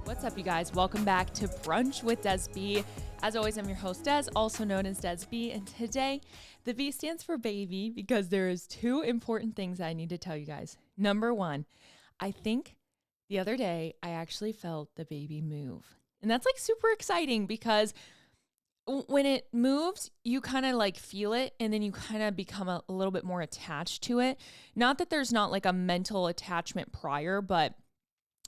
What's up, you guys? Welcome back to Brunch with Desb. As always, I'm your host, Des, also known as Desb. And today, the B stands for baby because there is two important things I need to tell you guys. Number one, I think the other day, I actually felt the baby move. And that's like super exciting because when it moves, you kind of like feel it and then you kind of become a little bit more attached to it. Not that there's not like a mental attachment prior, but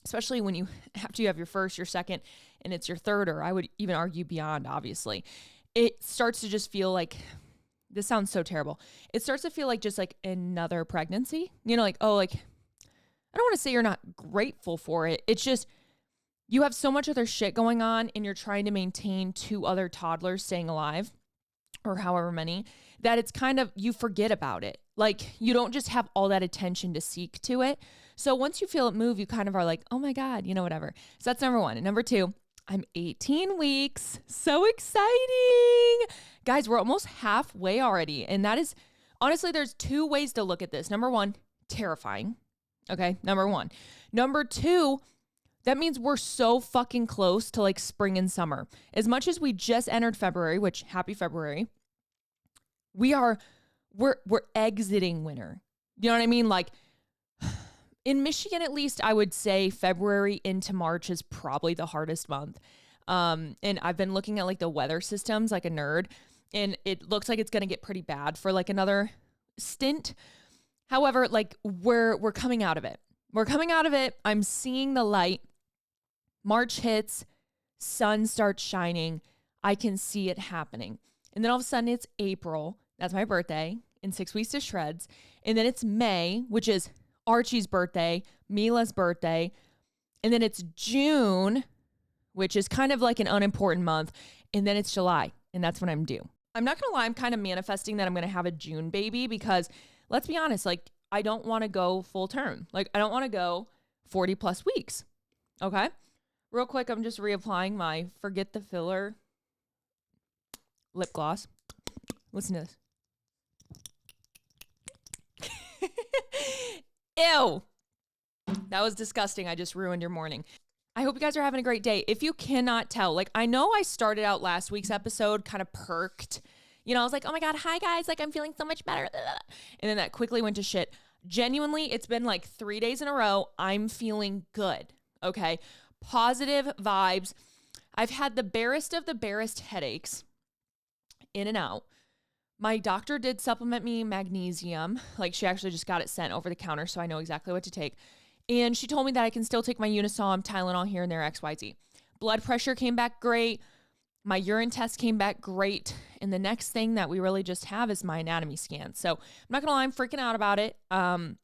especially when after you have your first, your second, and it's your third, or I would even argue beyond, obviously, it starts to just feel like, this sounds so terrible. It starts to feel like just like another pregnancy, like, oh, like, I don't want to say you're not grateful for it. It's just, you have so much other shit going on and you're trying to maintain two other toddlers staying alive or however many, that it's kind of, you forget about it. Like, you don't just have all that attention to seek to it. So once you feel it move, you kind of are like, oh my God, whatever. So that's number one. And number two, I'm 18 weeks. So exciting. Guys, we're almost halfway already. And that is, honestly, there's two ways to look at this. Number one, terrifying. Okay, number one. Number two, that means we're so fucking close to like spring and summer. As much as we just entered February, which happy February, we're exiting winter. You know what I mean? Like in Michigan, at least, I would say February into March is probably the hardest month. And I've been looking at like the weather systems like a nerd, and it looks like it's going to get pretty bad for like another stint. However, like we're coming out of it. We're coming out of it. I'm seeing the light. March hits, sun starts shining. I can see it happening. And then all of a sudden it's April. That's my birthday, in 6 weeks to shreds. And then it's May, which is Archie's birthday, Mila's birthday. And then it's June, which is kind of like an unimportant month. And then it's July, and that's when I'm due. I'm not going to lie, I'm kind of manifesting that I'm going to have a June baby because, let's be honest, like I don't want to go full term. Like I don't want to go 40 plus weeks. Okay. Real quick, I'm just reapplying my Forget the Filler lip gloss. Listen to this. Ew. That was disgusting. I just ruined your morning. I hope you guys are having a great day. If you cannot tell, like I know I started out last week's episode kind of perked. I was like, oh my God, hi guys. Like I'm feeling so much better. And then that quickly went to shit. Genuinely, it's been like 3 days in a row. I'm feeling good. Okay. Positive vibes. I've had the barest of the barest headaches in and out. My doctor did supplement me magnesium. Like she actually just got it sent over the counter, so I know exactly what to take. And she told me that I can still take my Unisom, Tylenol here and there, XYZ. Blood pressure came back great. My urine test came back great. And the next thing that we really just have is my anatomy scan. So I'm not gonna lie, I'm freaking out about it. I'm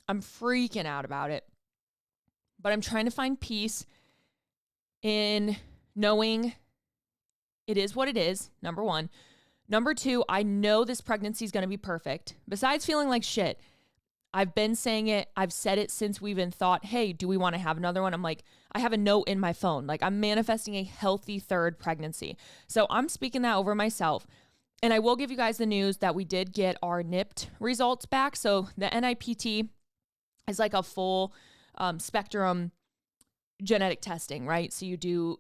freaking out about it. But I'm trying to find peace in knowing it is what it is, number one. Number two, I know this pregnancy is going to be perfect. Besides feeling like shit, I've been saying it. I've said it since we even thought, hey, do we want to have another one? I'm like, I have a note in my phone. Like I'm manifesting a healthy third pregnancy. So I'm speaking that over myself. And I will give you guys the news that we did get our NIPT results back. So the NIPT is like a full spectrum genetic testing, right? So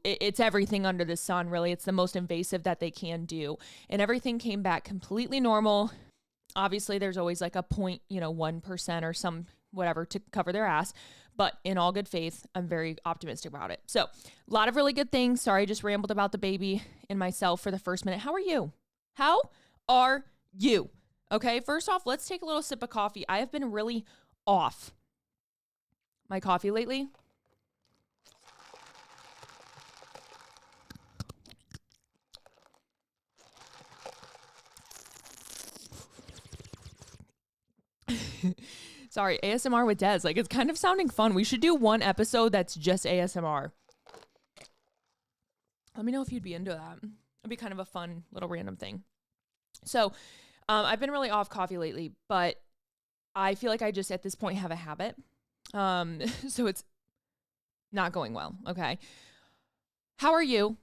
it's everything under the sun, really. It's the most invasive that they can do. And everything came back completely normal. Obviously, there's always like a 1% or some whatever to cover their ass. But in all good faith, I'm very optimistic about it. So a lot of really good things. Sorry, I just rambled about the baby and myself for the first minute. How are you? How are you? Okay, first off, let's take a little sip of coffee. I have been really off my coffee lately. Sorry, ASMR with Des. Like it's kind of sounding fun. We should do one episode that's just ASMR. Let me know if you'd be into that. It'd be kind of a fun little random thing. So I've been really off coffee lately, but I feel like I just at this point have a habit. So it's not going well. Okay. How are you?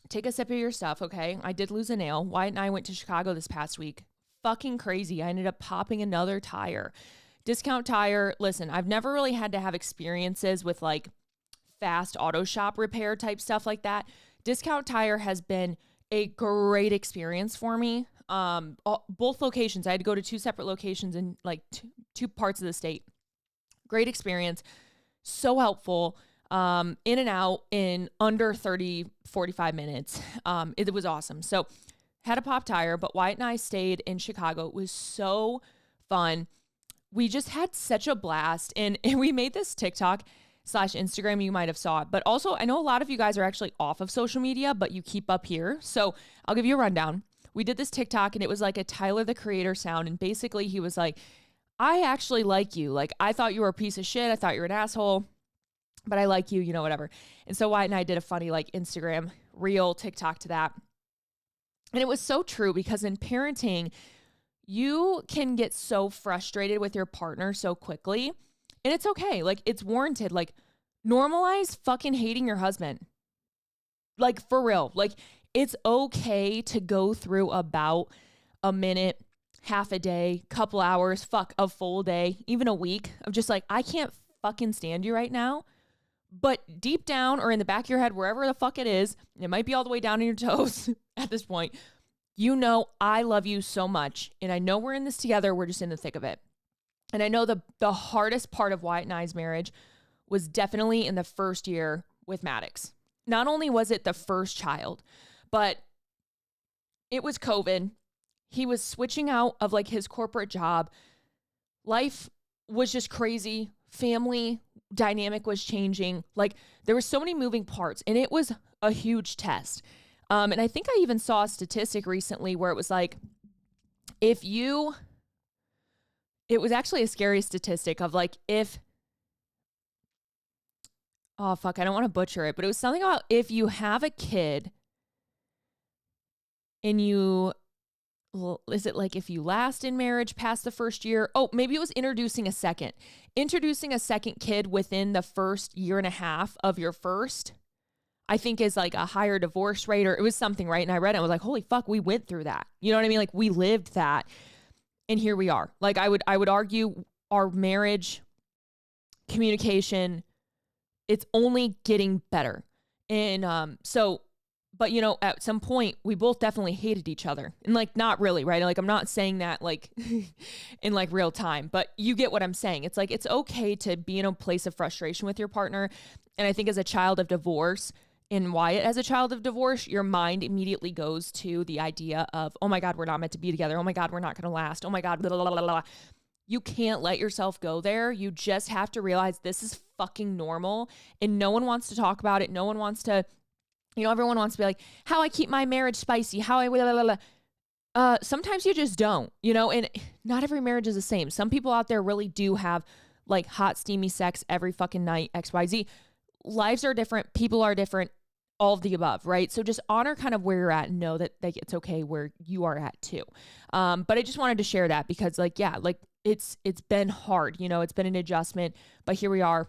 Take a sip of your stuff. Okay. I did lose a nail. Wyatt and I went to Chicago this past week. Fucking crazy. I ended up popping another tire. Discount tire. Listen, I've never really had to have experiences with like fast auto shop repair type stuff like that, Discount Tire has been a great experience for me. Both locations, I had to go to 2 separate locations in like two parts of the state. Great experience. So helpful. In and out in under 30, 45 minutes. It was awesome. So had a pop tire, but Wyatt and I stayed in Chicago. It was so fun. We just had such a blast. And we made this TikTok / Instagram. You might have saw it, but also I know a lot of you guys are actually off of social media, but you keep up here. So I'll give you a rundown. We did this TikTok and it was like a Tyler, the Creator sound. And basically he was like, I actually like you. Like, I thought you were a piece of shit. I thought you were an asshole, but I like you, whatever. And so Wyatt and I did a funny like Instagram reel TikTok to that. And it was so true because in parenting, you can get so frustrated with your partner so quickly. And it's okay. Like, it's warranted. Like, normalize fucking hating your husband. Like, for real. Like, it's okay to go through about a minute, half a day, couple hours, a full day, even a week of just like, I can't fucking stand you right now. But deep down or in the back of your head, wherever the fuck it is, it might be all the way down in your toes at this point, I love you so much. And I know we're in this together. We're just in the thick of it. And I know the hardest part of Wyatt and I's marriage was definitely in the first year with Maddox. Not only was it the first child, but it was COVID. He was switching out of like his corporate job. Life was just crazy. Family dynamic was changing. Like, there were so many moving parts and it was a huge test. And I think I even saw a statistic recently where it was like, it was actually a scary statistic of like, I don't want to butcher it, but it was something about if you have a kid and is it like if you last in marriage past the first year? Oh, maybe it was introducing a second kid within the first year and a half of your first, I think is like a higher divorce rate, or it was something, right? And I read it, I was like, holy fuck, we went through that. You know what I mean? Like, we lived that. And here we are. Like, I would argue our marriage communication, it's only getting better. And but at some point we both definitely hated each other. And like, not really, right? Like, I'm not saying that like in like real time, but you get what I'm saying. It's like, it's okay to be in a place of frustration with your partner. And I think as a child of divorce, and Wyatt as a child of divorce, your mind immediately goes to the idea of, oh my God, we're not meant to be together. Oh my God, we're not going to last. Oh my God, blah, blah, blah, blah. You can't let yourself go there. You just have to realize this is fucking normal and no one wants to talk about it. No one wants to, everyone wants to be like, how I keep my marriage spicy, how I, blah, blah, blah. Sometimes you just don't, and not every marriage is the same. Some people out there really do have like hot, steamy sex every fucking night, XYZ. Lives are different. People are different. All of the above, right? So just honor kind of where you're at and know that like it's okay where you are at too. But I just wanted to share that because like, yeah, like it's been hard, it's been an adjustment, but here we are,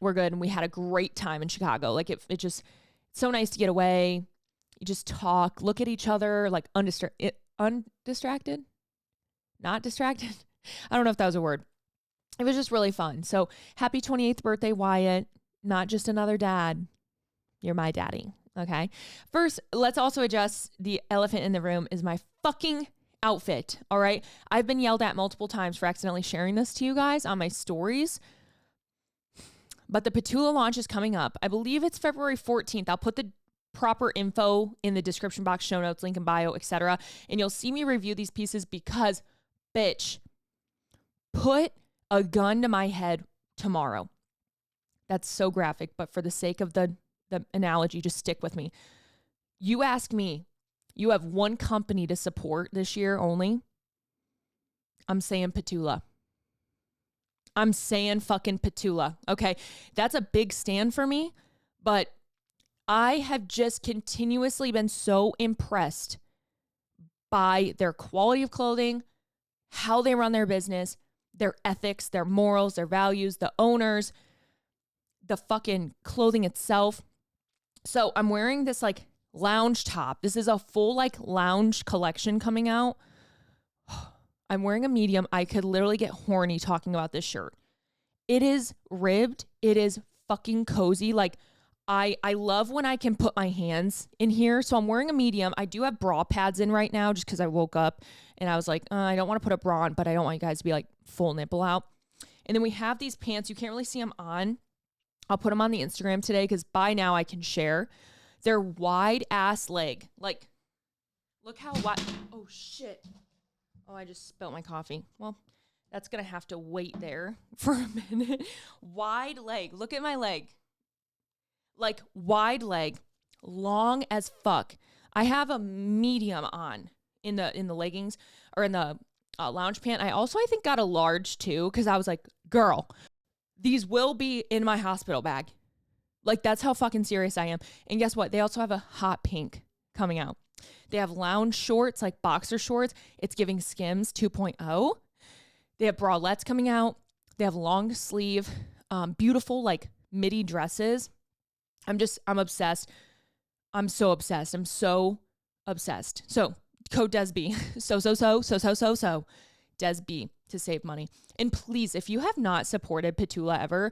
we're good. And we had a great time in Chicago. Like it just, it's so nice to get away. You just talk, look at each other, like undistracted, not distracted. I don't know if that was a word. It was just really fun. So happy 28th birthday, Wyatt. Not just another dad. You're my daddy. Okay. First, let's also address the elephant in the room is my fucking outfit. All right. I've been yelled at multiple times for accidentally sharing this to you guys on my stories, but the Ptula launch is coming up. I believe it's February 14th. I'll put the proper info in the description box, show notes, link in bio, etc. And you'll see me review these pieces because, bitch, put a gun to my head tomorrow. That's so graphic, but for the sake of the analogy, just stick with me. You ask me, you have one company to support this year only. I'm saying Ptula. I'm saying fucking Ptula. Okay. That's a big stand for me, but I have just continuously been so impressed by their quality of clothing, how they run their business, their ethics, their morals, their values, the owners, the fucking clothing itself. So I'm wearing this like lounge top. This is a full like lounge collection coming out. I'm wearing a medium. I could literally get horny talking about this shirt. It is ribbed. It is fucking cozy. Like I love when I can put my hands in here. So I'm wearing a medium. I do have bra pads in right now just because I woke up and I was like, I don't want to put a bra on, but I don't want you guys to be like full nipple out. And then we have these pants. You can't really see them on. I'll put them on the Instagram today because by now I can share. They're wide ass leg. Like, look how wide. Oh, shit. Oh, I just spilled my coffee. Well, that's going to have to wait there for a minute. Wide leg. Look at my leg. Like, wide leg, long as fuck. I have a medium on in the leggings or in the lounge pant. I also, I think, got a large too because I was like, girl, these will be in my hospital bag. Like, that's how fucking serious I am. And guess what? They also have a hot pink coming out. They have lounge shorts, like boxer shorts. It's giving Skims 2.0. They have bralettes coming out. They have long sleeve, beautiful like midi dresses. I'm obsessed. I'm so obsessed. I'm so obsessed. So code Desb. So Desb to save money. And please, if you have not supported Ptula ever,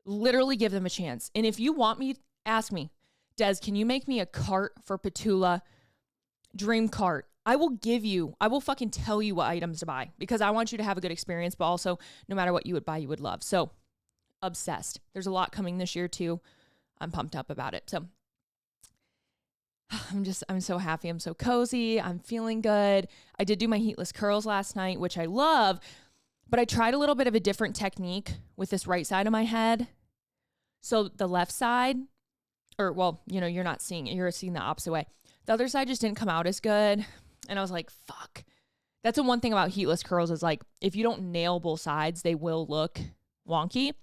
literally give them a chance. And if you want me, ask me, Des, can you make me a cart for Ptula? Dream cart. I will fucking tell you what items to buy because I want you to have a good experience, but also no matter what you would buy, you would love. So obsessed. There's a lot coming this year too. I'm pumped up about it. So I'm so happy. I'm so cozy. I'm feeling good. I did do my heatless curls last night, which I love, but I tried a little bit of a different technique with this right side of my head. So the left side, or well, you're not seeing it. You're seeing the opposite way. The other side just didn't come out as good. And I was like, fuck. That's the one thing about heatless curls is like, if you don't nail both sides, they will look wonky.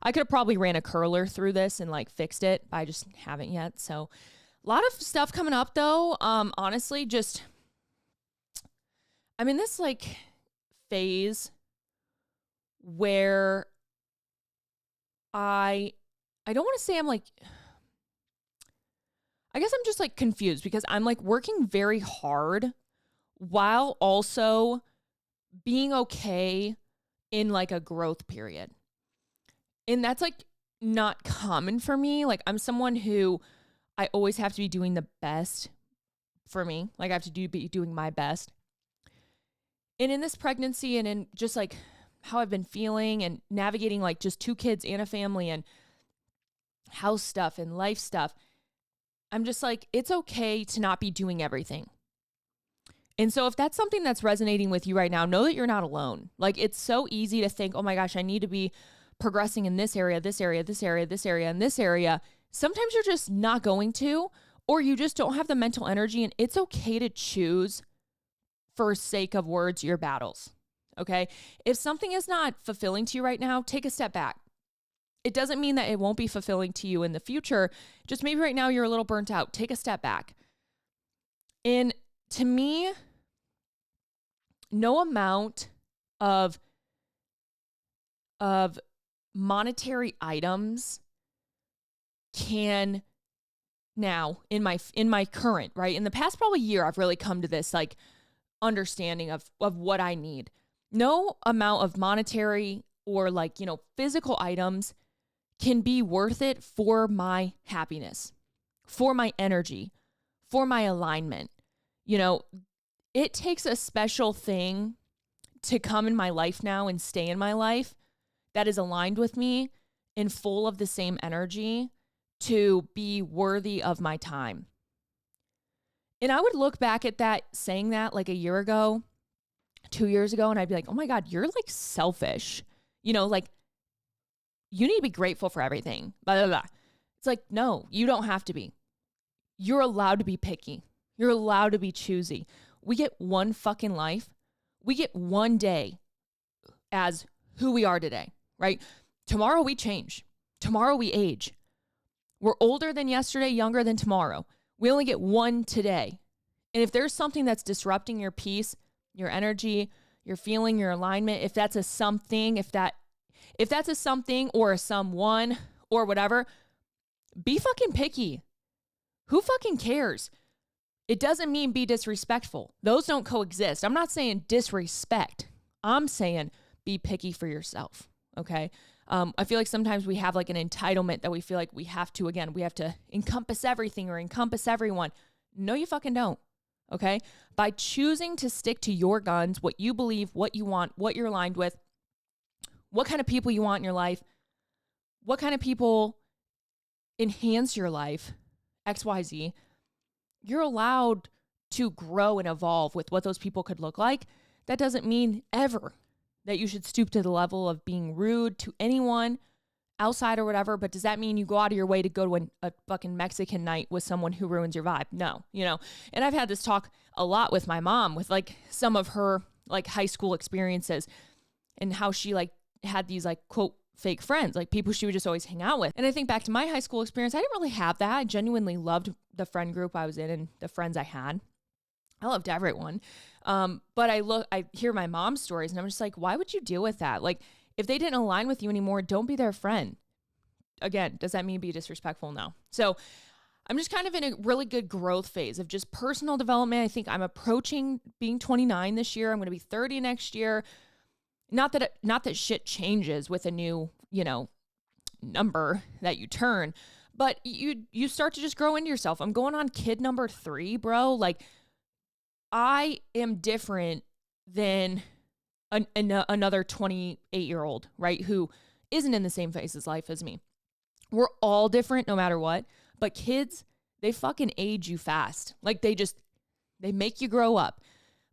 I could have probably ran a curler through this and like fixed it, but I just haven't yet. So a lot of stuff coming up though. Honestly, I'm in this like phase where I don't want to say I'm like, I guess I'm just like confused because I'm like working very hard while also being okay in like a growth period. And that's like not common for me. Like I'm someone who I always have to be doing the best for me. Like I have to be doing my best. And in this pregnancy and in just like how I've been feeling and navigating like just 2 kids and a family and house stuff and life stuff, I'm just like, it's okay to not be doing everything. And so if that's something that's resonating with you right now, know that you're not alone. Like it's so easy to think, oh my gosh, I need to be progressing in this area, this area, this area, this area, and this area. Sometimes you're just not going to, or you just don't have the mental energy, and it's okay to choose for sake of words, your battles. Okay. If something is not fulfilling to you right now, take a step back. It doesn't mean that it won't be fulfilling to you in the future. Just maybe right now you're a little burnt out. Take a step back. And to me, no amount of monetary items can now in my current, right? In the past probably year, I've really come to this like understanding of what I need. No amount of monetary or like, physical items can be worth it for my happiness, for my energy, for my alignment. It takes a special thing to come in my life now and stay in my life that is aligned with me and full of the same energy to be worthy of my time. And I would look back at that, saying that like a year ago, 2 years ago, and I'd be like, oh my God, you're like selfish. Like you need to be grateful for everything. Blah, blah, blah. It's like, no, you don't have to be. You're allowed to be picky. You're allowed to be choosy. We get one fucking life. We get one day as who we are today, right? Tomorrow we change. Tomorrow we age. We're older than yesterday, younger than tomorrow. We only get one today. And if there's something that's disrupting your peace, your energy, your feeling, your alignment, if that's a something, if that's a something or a someone or whatever, be fucking picky. Who fucking cares? It doesn't mean be disrespectful. Those don't coexist. I'm not saying disrespect. I'm saying be picky for yourself. Okay. I feel like sometimes we have like an entitlement that we feel like we have to encompass everything or encompass everyone. No, you fucking don't. Okay. By choosing to stick to your guns, what you believe, what you want, what you're aligned with, what kind of people you want in your life, what kind of people enhance your life, XYZ, you're allowed to grow and evolve with what those people could look like. That doesn't mean ever that you should stoop to the level of being rude to anyone outside or whatever. But does that mean you go out of your way to go to a fucking Mexican night with someone who ruins your vibe? No, and I've had this talk a lot with my mom with like some of her like high school experiences and how she like had these like quote fake friends, like people she would just always hang out with. And I think back to my high school experience, I didn't really have that. I genuinely loved the friend group I was in and the friends I had. I loved everyone. But I hear my mom's stories and I'm just like, why would you deal with that? Like if they didn't align with you anymore, don't be their friend. Again, does that mean be disrespectful? No. So I'm just kind of in a really good growth phase of just personal development. I think I'm approaching being 29 this year. I'm going to be 30 next year. Not that shit changes with a new, number that you turn, but you start to just grow into yourself. I'm going on kid number 3, bro. Like I am different than another 28-year-old, right? Who isn't in the same phase of life as me. We're all different no matter what, but kids, they fucking age you fast. Like they make you grow up.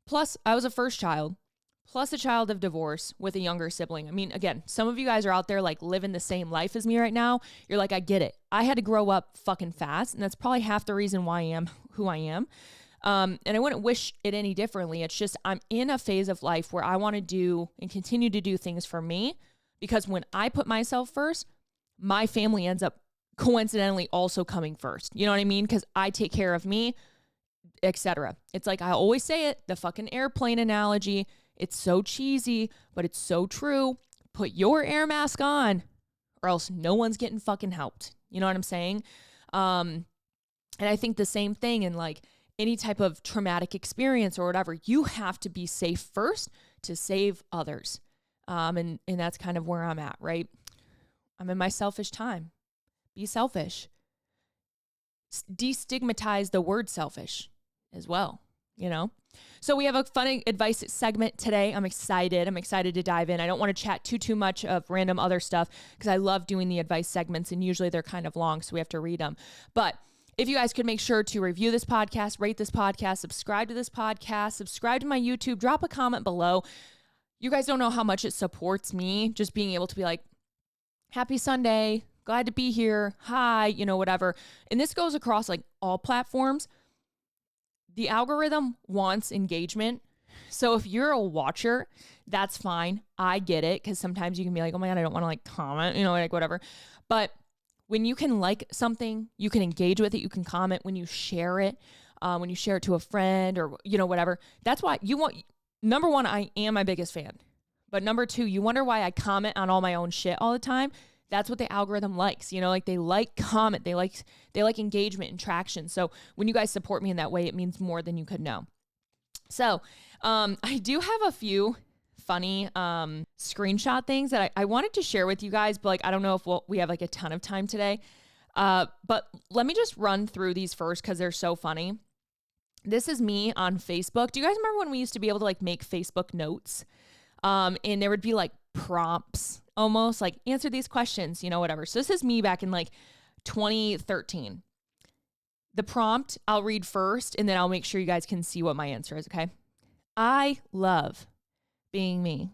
Plus I was a first child. Plus a child of divorce with a younger sibling. I mean, again, some of you guys are out there like living the same life as me right now. You're like, I get it. I had to grow up fucking fast. And that's probably half the reason why I am who I am. And I wouldn't wish it any differently. It's just, I'm in a phase of life where I want to do and continue to do things for me. Because when I put myself first, my family ends up coincidentally also coming first. You know what I mean? Because I take care of me, etc. It's like, I always say it, the fucking airplane analogy. It's so cheesy, but it's so true. Put your air mask on or else no one's getting fucking helped. You know what I'm saying? And I think the same thing in like any type of traumatic experience or whatever, you have to be safe first to save others. And that's kind of where I'm at, right? I'm in my selfish time. Be selfish. Destigmatize the word selfish as well, So we have a fun advice segment today. I'm excited to dive in. I don't want to chat too much of random other stuff because I love doing the advice segments and usually they're kind of long, so we have to read them. But if you guys could make sure to review this podcast, rate this podcast, subscribe to this podcast, subscribe to my YouTube, drop a comment below. You guys don't know how much it supports me just being able to be like, happy Sunday, glad to be here, hi, whatever. And this goes across like all platforms. The algorithm wants engagement. So if you're a watcher, that's fine. I get it. Cause sometimes you can be like, oh my God, I don't want to like comment, like whatever. But when you can like something, you can engage with it. You can comment when you share it to a friend or, whatever. That's why you want, number one, I am my biggest fan. But number two, you wonder why I comment on all my own shit all the time. That's what the algorithm likes, like they like comment, they like engagement and traction. So when you guys support me in that way, it means more than you could know. So I do have a few funny screenshot things that I wanted to share with you guys, but like I don't know if we have like a ton of time today. But let me just run through these first because they're so funny. This is me on Facebook. Do you guys remember when we used to be able to like make Facebook notes? And there would be like prompts almost like answer these questions, whatever. So this is me back in like 2013. The prompt I'll read first and then I'll make sure you guys can see what my answer is. Okay. I love being me.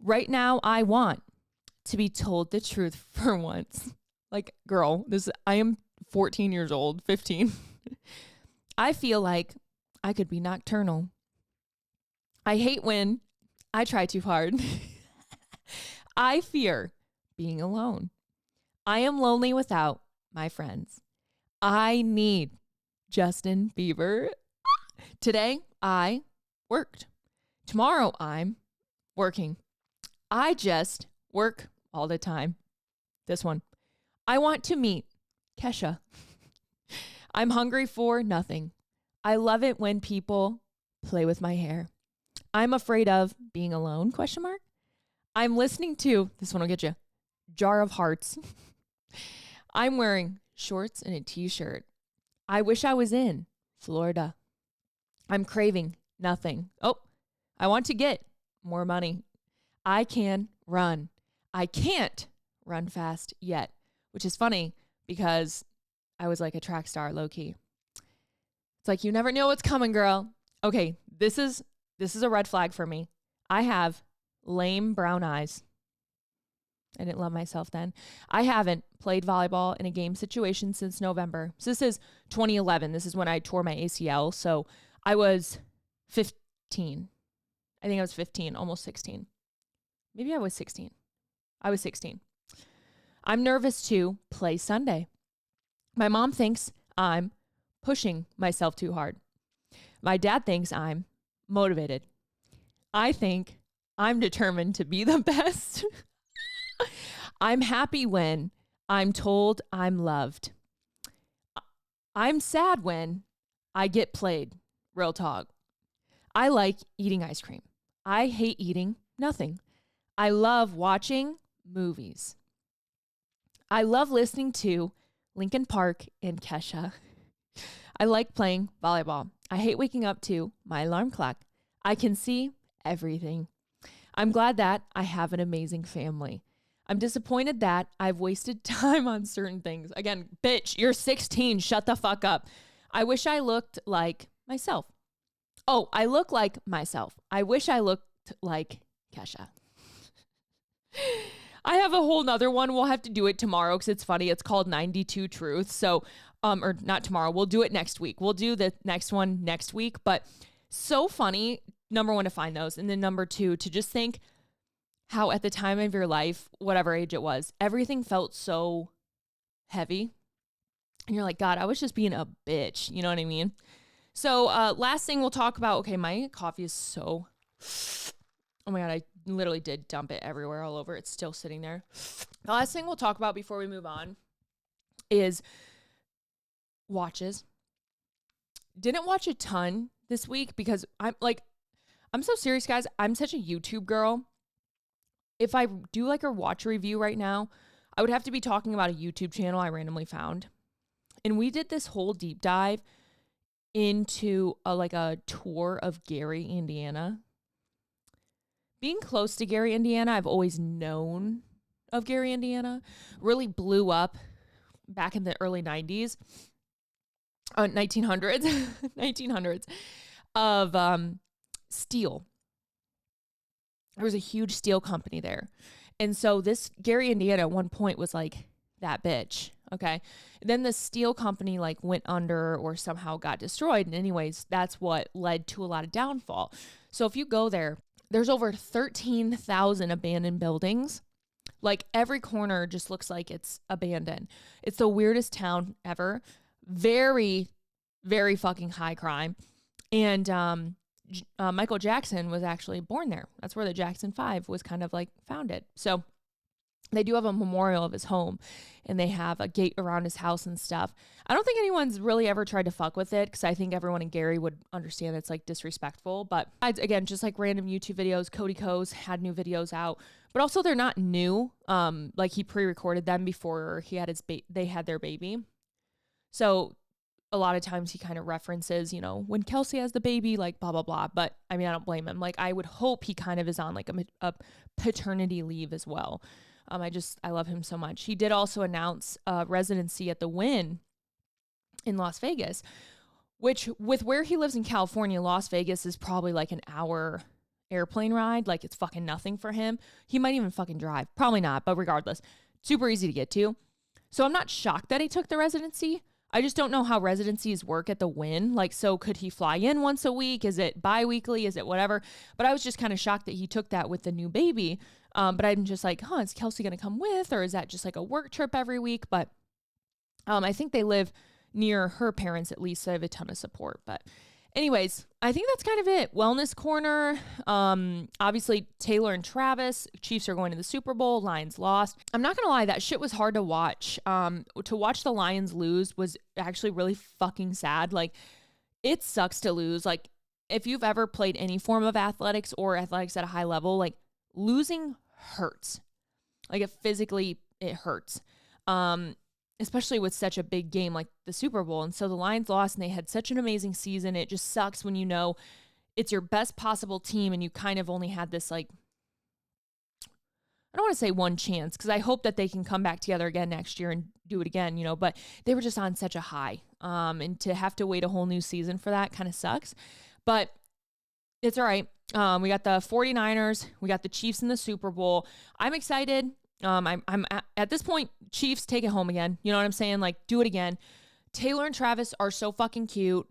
Right now, I want to be told the truth for once. Like, girl, I am 14 years old, 15. I feel like I could be nocturnal. I hate when I try too hard. I fear being alone. I am lonely without my friends. I need Justin Bieber. Today, I worked. Tomorrow, I'm working. I just work all the time. This one. I want to meet Kesha. I'm hungry for nothing. I love it when people play with my hair. I'm afraid of being alone, ? I'm listening to, this one will get you, jar of hearts. I'm wearing shorts and a t-shirt. I wish I was in Florida. I'm craving nothing. Oh, I want to get more money. I can run. I can't run fast yet, which is funny because I was like a track star, low key. It's like, you never know what's coming, girl. Okay, this is a red flag for me. I have lame brown eyes. I didn't love myself then. I haven't played volleyball in a game situation since November. So this is 2011. This is when I tore my ACL. So I was 15. I think I was 15, almost 16. Maybe I was 16. I was 16. I'm nervous to play Sunday. My mom thinks I'm pushing myself too hard. My dad thinks I'm motivated. I think I'm determined to be the best. I'm happy when I'm told I'm loved. I'm sad when I get played. Real talk. I like eating ice cream. I hate eating nothing. I love watching movies. I love listening to Linkin Park and Kesha. I like playing volleyball. I hate waking up to my alarm clock. I can see everything. I'm glad that I have an amazing family. I'm disappointed that I've wasted time on certain things. Again, bitch, you're 16. Shut the fuck up. I wish I looked like myself. Oh, I look like myself. I wish I looked like Kesha. I have a whole nother one. We'll have to do it tomorrow because it's funny. It's called 92 Truths. So, or not tomorrow. We'll do it next week. We'll do the next one next week. But so funny, number one, to find those. And then number two, to just think how at the time of your life, whatever age it was, everything felt so heavy. And you're like, God, I was just being a bitch. You know what I mean? So last thing we'll talk about, okay, my coffee is so, oh my God, I literally did dump it everywhere, all over. It's still sitting there. The last thing we'll talk about before we move on is watches. Didn't watch a ton this week because I'm so serious, guys. I'm such a YouTube girl. If I do like a watch review right now, I would have to be talking about a YouTube channel I randomly found. And we did this whole deep dive into a tour of Gary, Indiana. Being close to Gary, Indiana, I've always known of Gary, Indiana. Really blew up back in the early 90s, 1900s, 1900s of steel. There was a huge steel company there. And so this Gary, Indiana at one point was like that bitch. Okay. And then the steel company went under or somehow got destroyed. And anyways, that's what led to a lot of downfall. So if you go there, there's over 13,000 abandoned buildings. Every corner just looks like it's abandoned. It's the weirdest town ever. Very, very fucking high crime. And Michael Jackson was actually born there. That's where the Jackson 5 was kind of founded. So they do have a memorial of his home, and they have a gate around his house and stuff. I don't think anyone's really ever tried to fuck with it because I think everyone in Gary would understand it's disrespectful. But again, just random YouTube videos. Cody Coase had new videos out, but also they're not new. He pre-recorded them before he had they had their baby. So a lot of times he kind of references, when Kelsey has the baby, blah, blah, blah. But I mean, I don't blame him. I would hope he kind of is on a paternity leave as well. I love him so much. He did also announce a residency at the Wynn in Las Vegas, which with where he lives in California, Las Vegas is probably an hour airplane ride. It's fucking nothing for him. He might even fucking drive. Probably not, but regardless, super easy to get to. So I'm not shocked that he took the residency. I just don't know how residencies work at the Wynn. So could he fly in once a week? Is it bi-weekly? Is it whatever? But I was just kind of shocked that he took that with the new baby. But I'm just is Kelsey going to come with, or is that just a work trip every week? But I think they live near her parents at least, so I have a ton of support. But anyways, I think that's kind of it. Wellness corner. Obviously Taylor and Travis, Chiefs are going to the Super Bowl. Lions lost. I'm not going to lie, that shit was hard to watch. To watch the Lions lose was actually really fucking sad. It sucks to lose. If you've ever played any form of athletics or athletics at a high level, losing hurts. Like it hurts. Especially with such a big game like the Super Bowl. And so the Lions lost and they had such an amazing season. It just sucks when you know it's your best possible team and you kind of only had this, like, I don't want to say one chance, because I hope that they can come back together again next year and do it again, you know, but they were just on such a high. And to have to wait a whole new season for that kind of sucks. But it's all right. We got the 49ers. We got the Chiefs in the Super Bowl. I'm excited. I'm at this point, Chiefs, take it home again. You know what I'm saying? Like, do it again. Taylor and Travis are so fucking cute.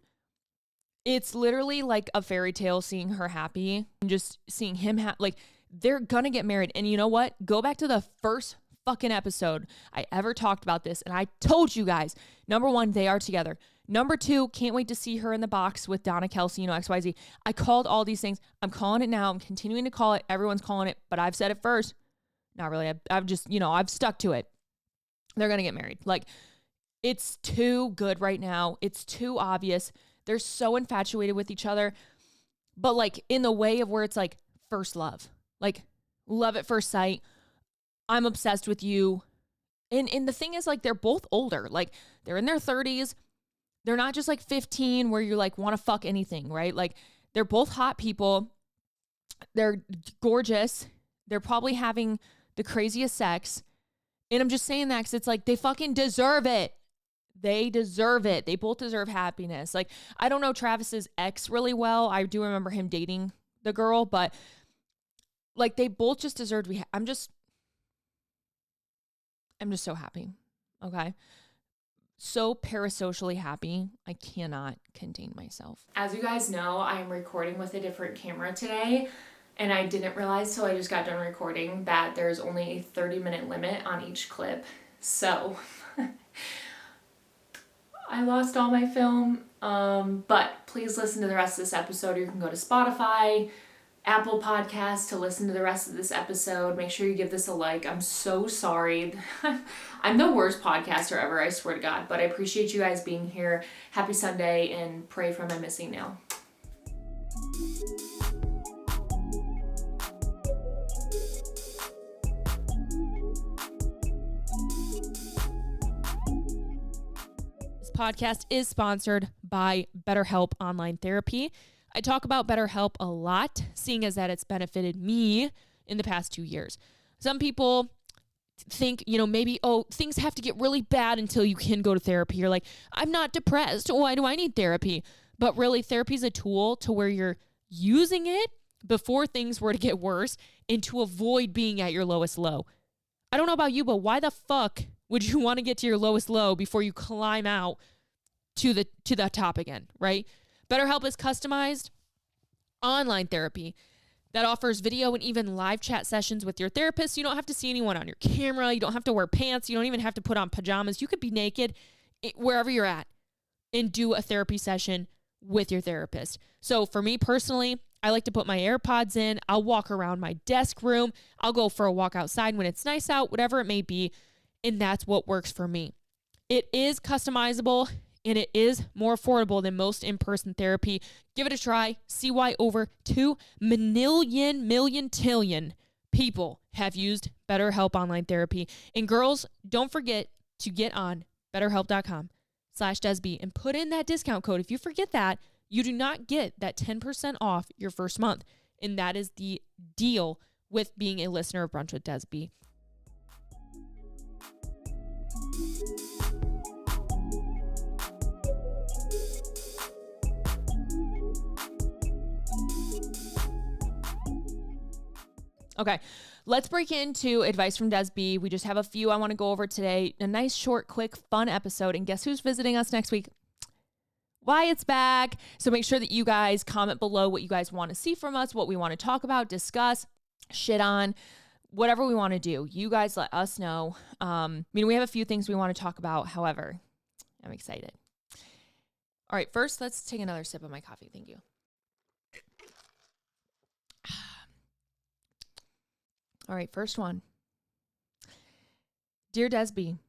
It's literally like a fairy tale seeing her happy and just seeing him like, they're gonna get married. And you know what? Go back to the first fucking episode I ever talked about this. And I told you guys, number one, they are together. Number two, can't wait to see her in the box with Donna Kelsey, you know, XYZ. I called all these things. I'm calling it now. I'm continuing to call it. Everyone's calling it, but I've said it first. Not really. I've just, you know, I've stuck to it. They're going to get married. Like, it's too good right now. It's too obvious. They're so infatuated with each other, but like in the way of where it's like first love, like love at first sight. I'm obsessed with you. And the thing is, like, they're both older. Like, they're in their 30s. They're not just like 15 where you're like, want to fuck anything, right? Like, they're both hot people. They're gorgeous. They're probably having the craziest sex. And I'm just saying that because it's like, they fucking deserve it. They deserve it. They both deserve happiness. Like, I don't know Travis's ex really well. I do remember him dating the girl, but like, they both just deserve to be. I'm just so happy. Okay. So parasocially happy. I cannot contain myself. As you guys know, I'm recording with a different camera today. And I didn't realize till I just got done recording that there's only a 30-minute limit on each clip. So I lost all my film. But please listen to the rest of this episode. You can go to Spotify, Apple Podcasts to listen to the rest of this episode. Make sure you give this a like. I'm so sorry. I'm the worst podcaster ever, I swear to God. But I appreciate you guys being here. Happy Sunday, and pray for my missing nail. Podcast is sponsored by BetterHelp Online Therapy. I talk about BetterHelp a lot, seeing as that it's benefited me in the past 2 years. Some people think, you know, maybe, oh, things have to get really bad until you can go to therapy. You're like, I'm not depressed. Why do I need therapy? But really, therapy is a tool to where you're using it before things were to get worse and to avoid being at your lowest low. I don't know about you, but why the fuck would you want to get to your lowest low before you climb out to the top again, right? BetterHelp is customized online therapy that offers video and even live chat sessions with your therapist. You don't have to see anyone on your camera. You don't have to wear pants. You don't even have to put on pajamas. You could be naked wherever you're at and do a therapy session with your therapist. So for me personally, I like to put my AirPods in. I'll walk around my desk room. I'll go for a walk outside when it's nice out, whatever it may be. And that's what works for me. It is customizable and it is more affordable than most in-person therapy. Give it a try. See why over 2 million people have used BetterHelp Online Therapy. And girls, don't forget to get on BetterHelp.com/Desb and put in that discount code. If you forget that, you do not get that 10% off your first month. And that is the deal with being a listener of Brunch with Desb. Okay, let's break into advice from Desb. We just have a few I want to go over today. A nice, short, quick, fun episode. And guess who's visiting us next week? Wyatt's back. So make sure that you guys comment below what you guys want to see from us, what we want to talk about, discuss, shit on, whatever we want to do. You guys let us know. We have a few things we want to talk about. However, I'm excited. All right, first, let's take another sip of my coffee. Thank you. All right, first one. Dear Desb,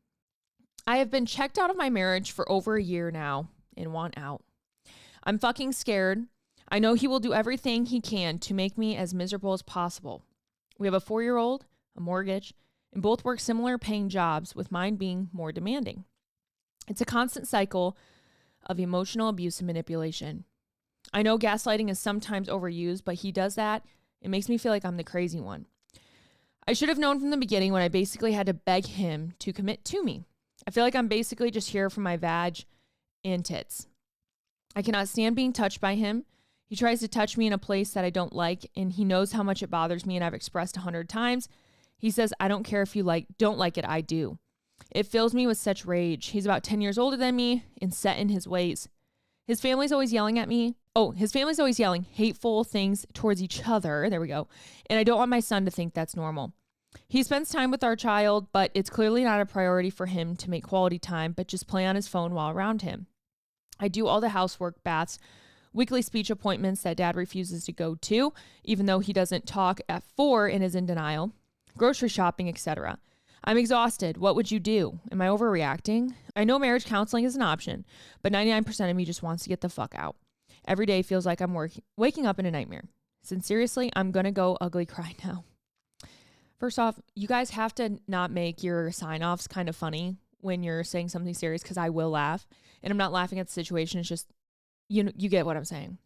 I have been checked out of my marriage for over a year now and want out. I'm fucking scared. I know he will do everything he can to make me as miserable as possible. We have a 4-year-old, a mortgage, and both work similar paying jobs, with mine being more demanding. It's a constant cycle of emotional abuse and manipulation. I know gaslighting is sometimes overused, but he does that. It makes me feel like I'm the crazy one. I should have known from the beginning when I basically had to beg him to commit to me. I feel like I'm basically just here for my vag and tits. I cannot stand being touched by him. He tries to touch me in a place that I don't like, and he knows how much it bothers me, and I've expressed 100 times. He says, I don't care if you don't like it, I do. It fills me with such rage. He's about 10 years older than me and set in his ways. His family's always yelling at me. His family's always yelling hateful things towards each other. There we go. And I don't want my son to think that's normal. He spends time with our child, but it's clearly not a priority for him to make quality time, but just play on his phone while around him. I do all the housework, baths, weekly speech appointments that dad refuses to go to, even though he doesn't talk at 4 and is in denial, grocery shopping, etc. I'm exhausted. What would you do? Am I overreacting? I know marriage counseling is an option, but 99% of me just wants to get the fuck out. Every day feels like I'm waking up in a nightmare. Sincerely, I'm going to go ugly cry now. First off, you guys have to not make your sign-offs kind of funny when you're saying something serious, because I will laugh. And I'm not laughing at the situation. It's just, you get what I'm saying.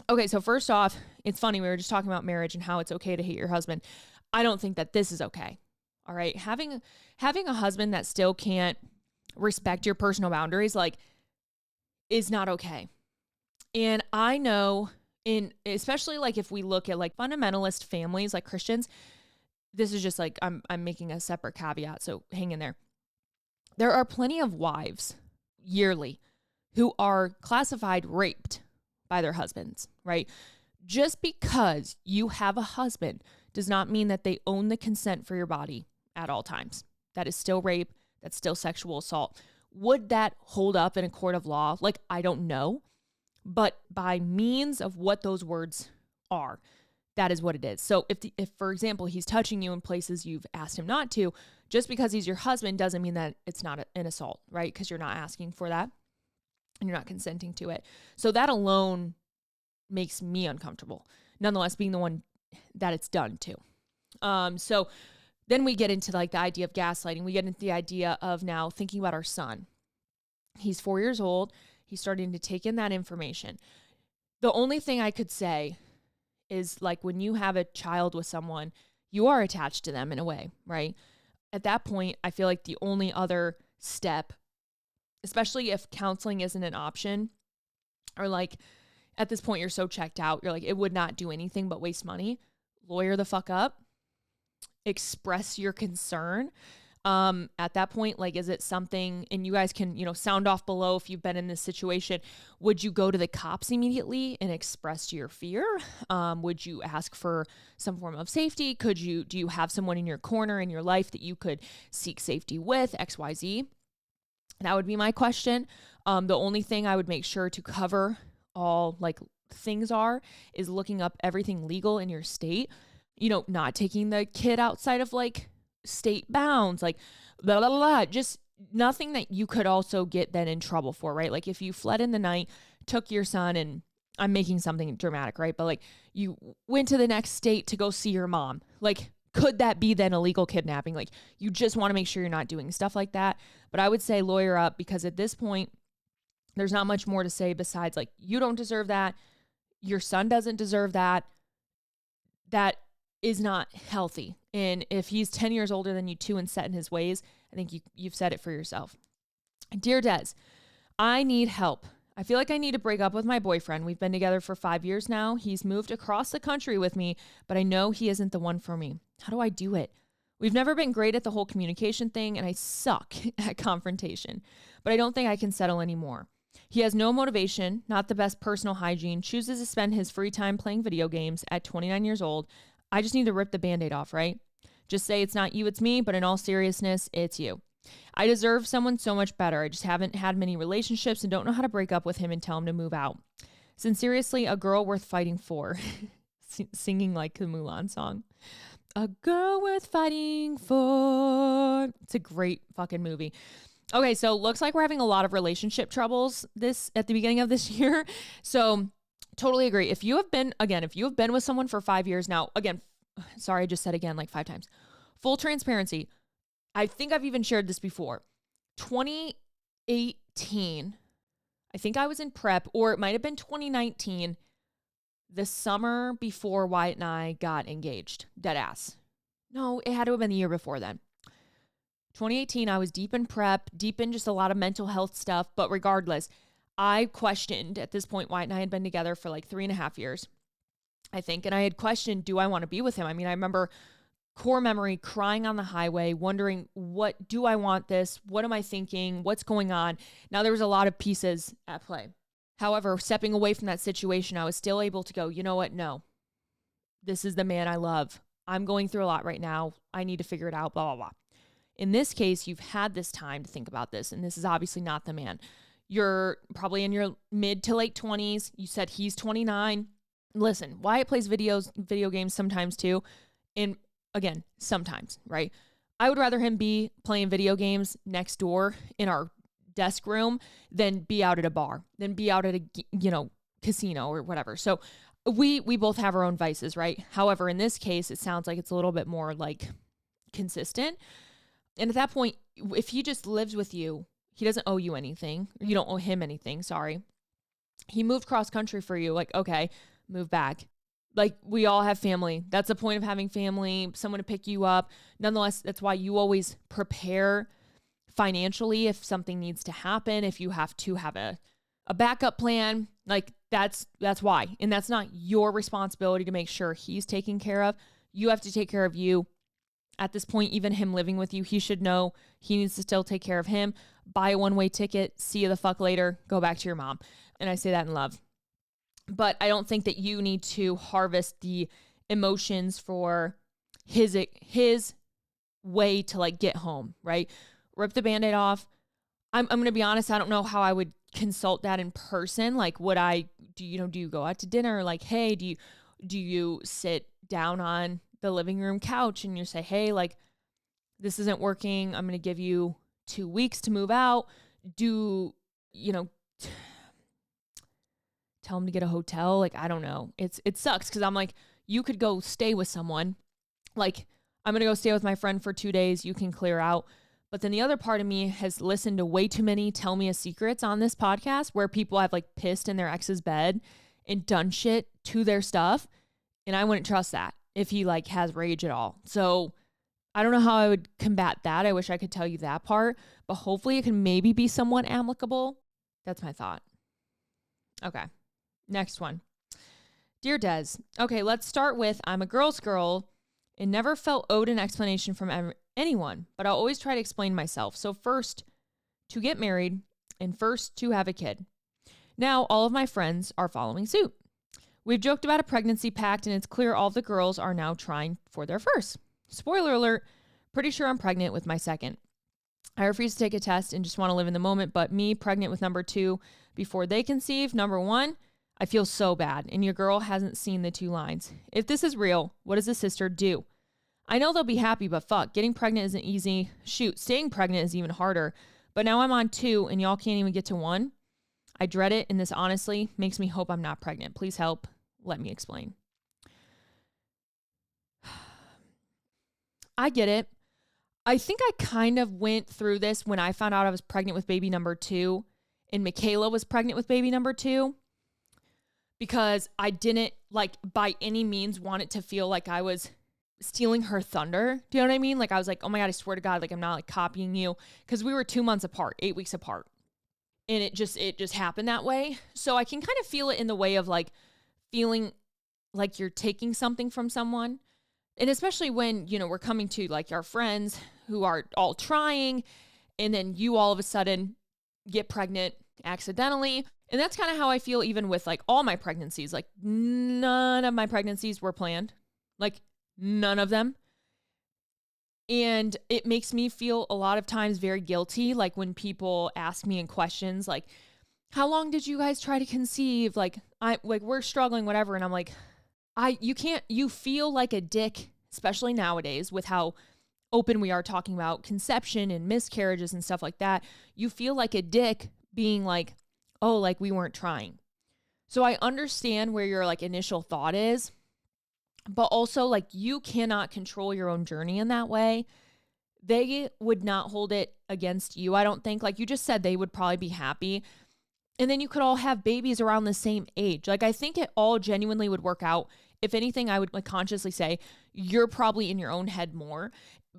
Okay, so first off, it's funny. We were just talking about marriage and how it's okay to hate your husband. I don't think that this is okay. All right. Having a husband that still can't respect your personal boundaries, is not okay. And I know especially if we look at fundamentalist families, like Christians, this is just I'm making a separate caveat. So hang in there. There are plenty of wives yearly who are classified raped by their husbands, right? Just because you have a husband does not mean that they own the consent for your body at all times. That is still rape. That's still sexual assault. Would that hold up in a court of law? I don't know. But by means of what those words are, that is what it is. So if for example, he's touching you in places you've asked him not to, just because he's your husband doesn't mean that it's not an assault, right? Because you're not asking for that and you're not consenting to it. So that alone makes me uncomfortable. Nonetheless, being the one that it's done to. So then we get into the idea of gaslighting. We get into the idea of now thinking about our son. He's 4 years old. He's starting to take in that information. The only thing I could say is when you have a child with someone, you are attached to them in a way, right? At that point, I feel like the only other step, especially if counseling isn't an option, or at this point you're so checked out, you're it would not do anything but waste money. Lawyer the fuck up. Express your concern. At that point, is it something, and you guys can, sound off below if you've been in this situation. Would you go to the cops immediately and express your fear? Would you ask for some form of safety? Do you have someone in your corner in your life that you could seek safety with, XYZ? That would be my question. The only thing I would make sure to cover all things is looking up everything legal in your state, not taking the kid outside of state bounds, blah, blah, blah, just nothing that you could also get then in trouble for, right? If you fled in the night, took your son, and I'm making something dramatic, right? But you went to the next state to go see your mom, could that be then illegal kidnapping? You just want to make sure you're not doing stuff like that. But I would say lawyer up, because at this point, there's not much more to say besides you don't deserve that. Your son doesn't deserve that. That is not healthy. And if he's 10 years older than you too and set in his ways, I think you've said it for yourself. Dear Des, I need help. I feel like I need to break up with my boyfriend. We've been together for 5 years now. He's moved across the country with me, but I know he isn't the one for me. How do I do it? We've never been great at the whole communication thing, and I suck at confrontation, but I don't think I can settle anymore. He has no motivation, not the best personal hygiene, chooses to spend his free time playing video games at 29 years old. I just need to rip the Band-Aid off, right? Just say it's not you, it's me, but in all seriousness, it's you. I deserve someone so much better. I just haven't had many relationships and don't know how to break up with him and tell him to move out. Sincerely, a girl worth fighting for. Singing like the Mulan song. A girl worth fighting for. It's a great fucking movie. Okay, so looks like we're having a lot of relationship troubles at the beginning of this year. So totally agree. If you have been with someone for 5 years now, again, sorry, I just said again 5 times. full transparency, I think I've even shared this before. 2018, I think I was in prep, or it might have been 2019, the summer before Wyatt and I got engaged. Dead ass. No, it had to have been the year before then. 2018, I was deep in prep, deep in just a lot of mental health stuff. But regardless, I questioned, at this point, Wyatt and I had been together for like 3.5 years, I think. And I had questioned, do I want to be with him? I mean, I remember core memory crying on the highway, wondering, what do I want this? What am I thinking? What's going on? Now, there was a lot of pieces at play. However, stepping away from that situation, I was still able to go, you know what? No, this is the man I love. I'm going through a lot right now. I need to figure it out, blah, blah, blah. In this case, you've had this time to think about this, and this is obviously not the man. You're probably in your mid to late 20s. You said he's 29. Listen, Wyatt plays video games sometimes too. And again, sometimes, right? I would rather him be playing video games next door in our desk room than be out at a bar, than be out at a, casino or whatever. So we both have our own vices, right? However, in this case, it sounds like it's a little bit more like consistent. And at that point, if he just lives with you, he doesn't owe you anything. You don't owe him anything. Sorry. He moved cross country for you. Like, okay, move back. Like, we all have family. That's the point of having family, someone to pick you up. Nonetheless, that's why you always prepare financially if something needs to happen, if you have to have a backup plan. Like, that's why. And that's not your responsibility to make sure he's taken care of. You have to take care of you. At this point, even him living with you, he should know he needs to still take care of him. Buy a one-way ticket, see you the fuck later, go back to your mom. And I say that in love. But I don't think that you need to harvest the emotions for his way to like get home, right? Rip the Band-Aid off. I'm going to be honest, I don't know how I would consult that in person. Like, do you go out to dinner? Like, hey, do you sit down on the living room couch and you say, hey, like, this isn't working. I'm going to give you 2 weeks to move out. Tell him to get a hotel. Like, I don't know. It sucks because I'm like, you could go stay with someone. Like, I'm going to go stay with my friend for 2 days. You can clear out. But then the other part of me has listened to way too many tell me a secrets on this podcast where people have like pissed in their ex's bed and done shit to their stuff. And I wouldn't trust that if he like has rage at all. So I don't know how I would combat that. I wish I could tell you that part, but hopefully it can maybe be somewhat amicable. That's my thought. Okay. Next one. Dear Des. Okay, let's start with, I'm a girl's girl and never felt owed an explanation from anyone, but I'll always try to explain myself. So first, to get married, and first, to have a kid. Now, all of my friends are following suit. We've joked about a pregnancy pact, and it's clear all of the girls are now trying for their first. Spoiler alert, pretty sure I'm pregnant with my second. I refuse to take a test and just want to live in the moment, but me pregnant with number 2 before they conceive, number 1, I feel so bad, and your girl hasn't seen the 2 lines. If this is real, what does a sister do? I know they'll be happy, but fuck, getting pregnant isn't easy. Shoot, staying pregnant is even harder. But now I'm on 2, and y'all can't even get to 1. I dread it, and this honestly makes me hope I'm not pregnant. Please help. Let me explain. I get it. I think I kind of went through this when I found out I was pregnant with baby number 2, and Michaela was pregnant with baby number 2. Because I didn't like by any means want it to feel like I was stealing her thunder. Do you know what I mean? Like I was like, oh my God, I swear to God, like I'm not like copying you. Because we were 2 months apart, 8 weeks apart. And it just happened that way. So I can kind of feel it in the way of like feeling like you're taking something from someone. And especially when, we're coming to like our friends who are all trying. And then you all of a sudden get pregnant accidentally. And that's kind of how I feel even with like all my pregnancies. Like none of my pregnancies were planned. Like none of them. And it makes me feel a lot of times very guilty. Like when people ask me in questions, like, how long did you guys try to conceive? Like we're struggling, whatever. And I'm like, you feel like a dick, especially nowadays with how open we are talking about conception and miscarriages and stuff like that. You feel like a dick being like, oh, like we weren't trying. So I understand where your like initial thought is, but also like you cannot control your own journey in that way. They would not hold it against you. I don't think, like you just said, they would probably be happy. And then you could all have babies around the same age. Like I think it all genuinely would work out. If anything, I would like consciously say you're probably in your own head more.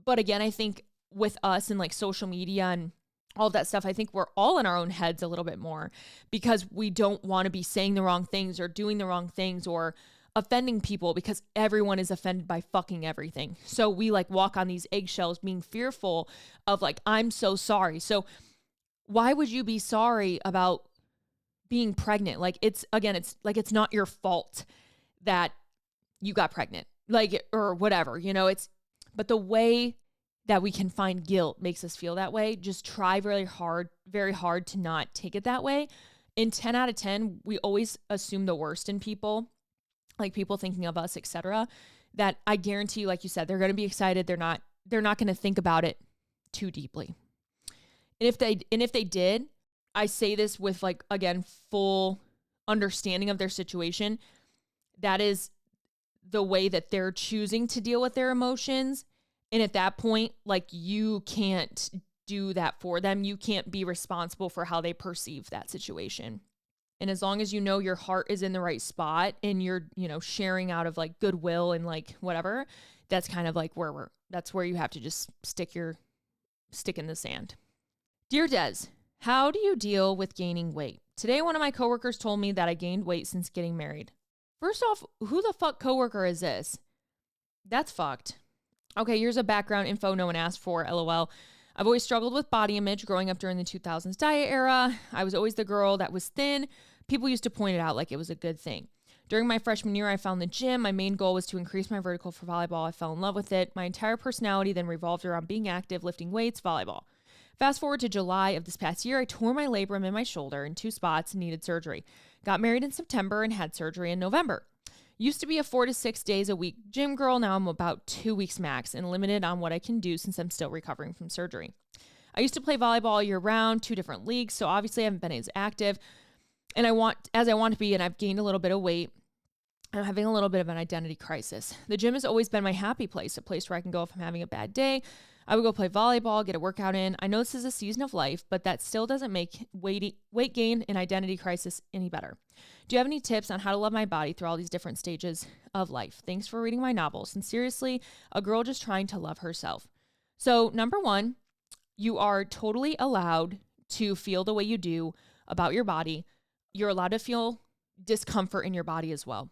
But again, I think with us and like social media and all of that stuff, I think we're all in our own heads a little bit more because we don't want to be saying the wrong things or doing the wrong things or offending people because everyone is offended by fucking everything. So we like walk on these eggshells being fearful of like, I'm so sorry. So why would you be sorry about being pregnant? Like it's not your fault that you got pregnant, like, or whatever, but the way that we can find guilt makes us feel that way. Just try very hard to not take it that way. In 10 out of 10, we always assume the worst in people, like people thinking of us, etc. That I guarantee you, like you said, they're going to be excited. They're not going to think about it too deeply. And if they did, I say this with like, again, full understanding of their situation. That is the way that they're choosing to deal with their emotions. And at that point, like you can't do that for them. You can't be responsible for how they perceive that situation. And as long as you know your heart is in the right spot and you're, sharing out of like goodwill and like whatever, that's kind of like that's where you have to just stick in the sand. Dear Des, how do you deal with gaining weight? Today, one of my coworkers told me that I gained weight since getting married. First off, who the fuck coworker is this? That's fucked. Okay, here's a background info no one asked for, LOL. I've always struggled with body image growing up during the 2000s diet era. I was always the girl that was thin. People used to point it out like it was a good thing. During my freshman year, I found the gym. My main goal was to increase my vertical for volleyball. I fell in love with it. My entire personality then revolved around being active, lifting weights, volleyball. Fast forward to July of this past year, I tore my labrum in my shoulder in 2 spots and needed surgery. Got married in September and had surgery in November. Used to be a 4 to 6 days a week gym girl. Now I'm about 2 weeks max and limited on what I can do since I'm still recovering from surgery. I used to play volleyball year round, 2 different leagues. So obviously I haven't been as active and I want to be, and I've gained a little bit of weight. I'm having a little bit of an identity crisis. The gym has always been my happy place, a place where I can go if I'm having a bad day. I would go play volleyball, get a workout in. I know this is a season of life, but that still doesn't make weight gain and identity crisis any better. Do you have any tips on how to love my body through all these different stages of life? Thanks for reading my novels. And seriously, a girl just trying to love herself. So number 1, you are totally allowed to feel the way you do about your body. You're allowed to feel discomfort in your body as well.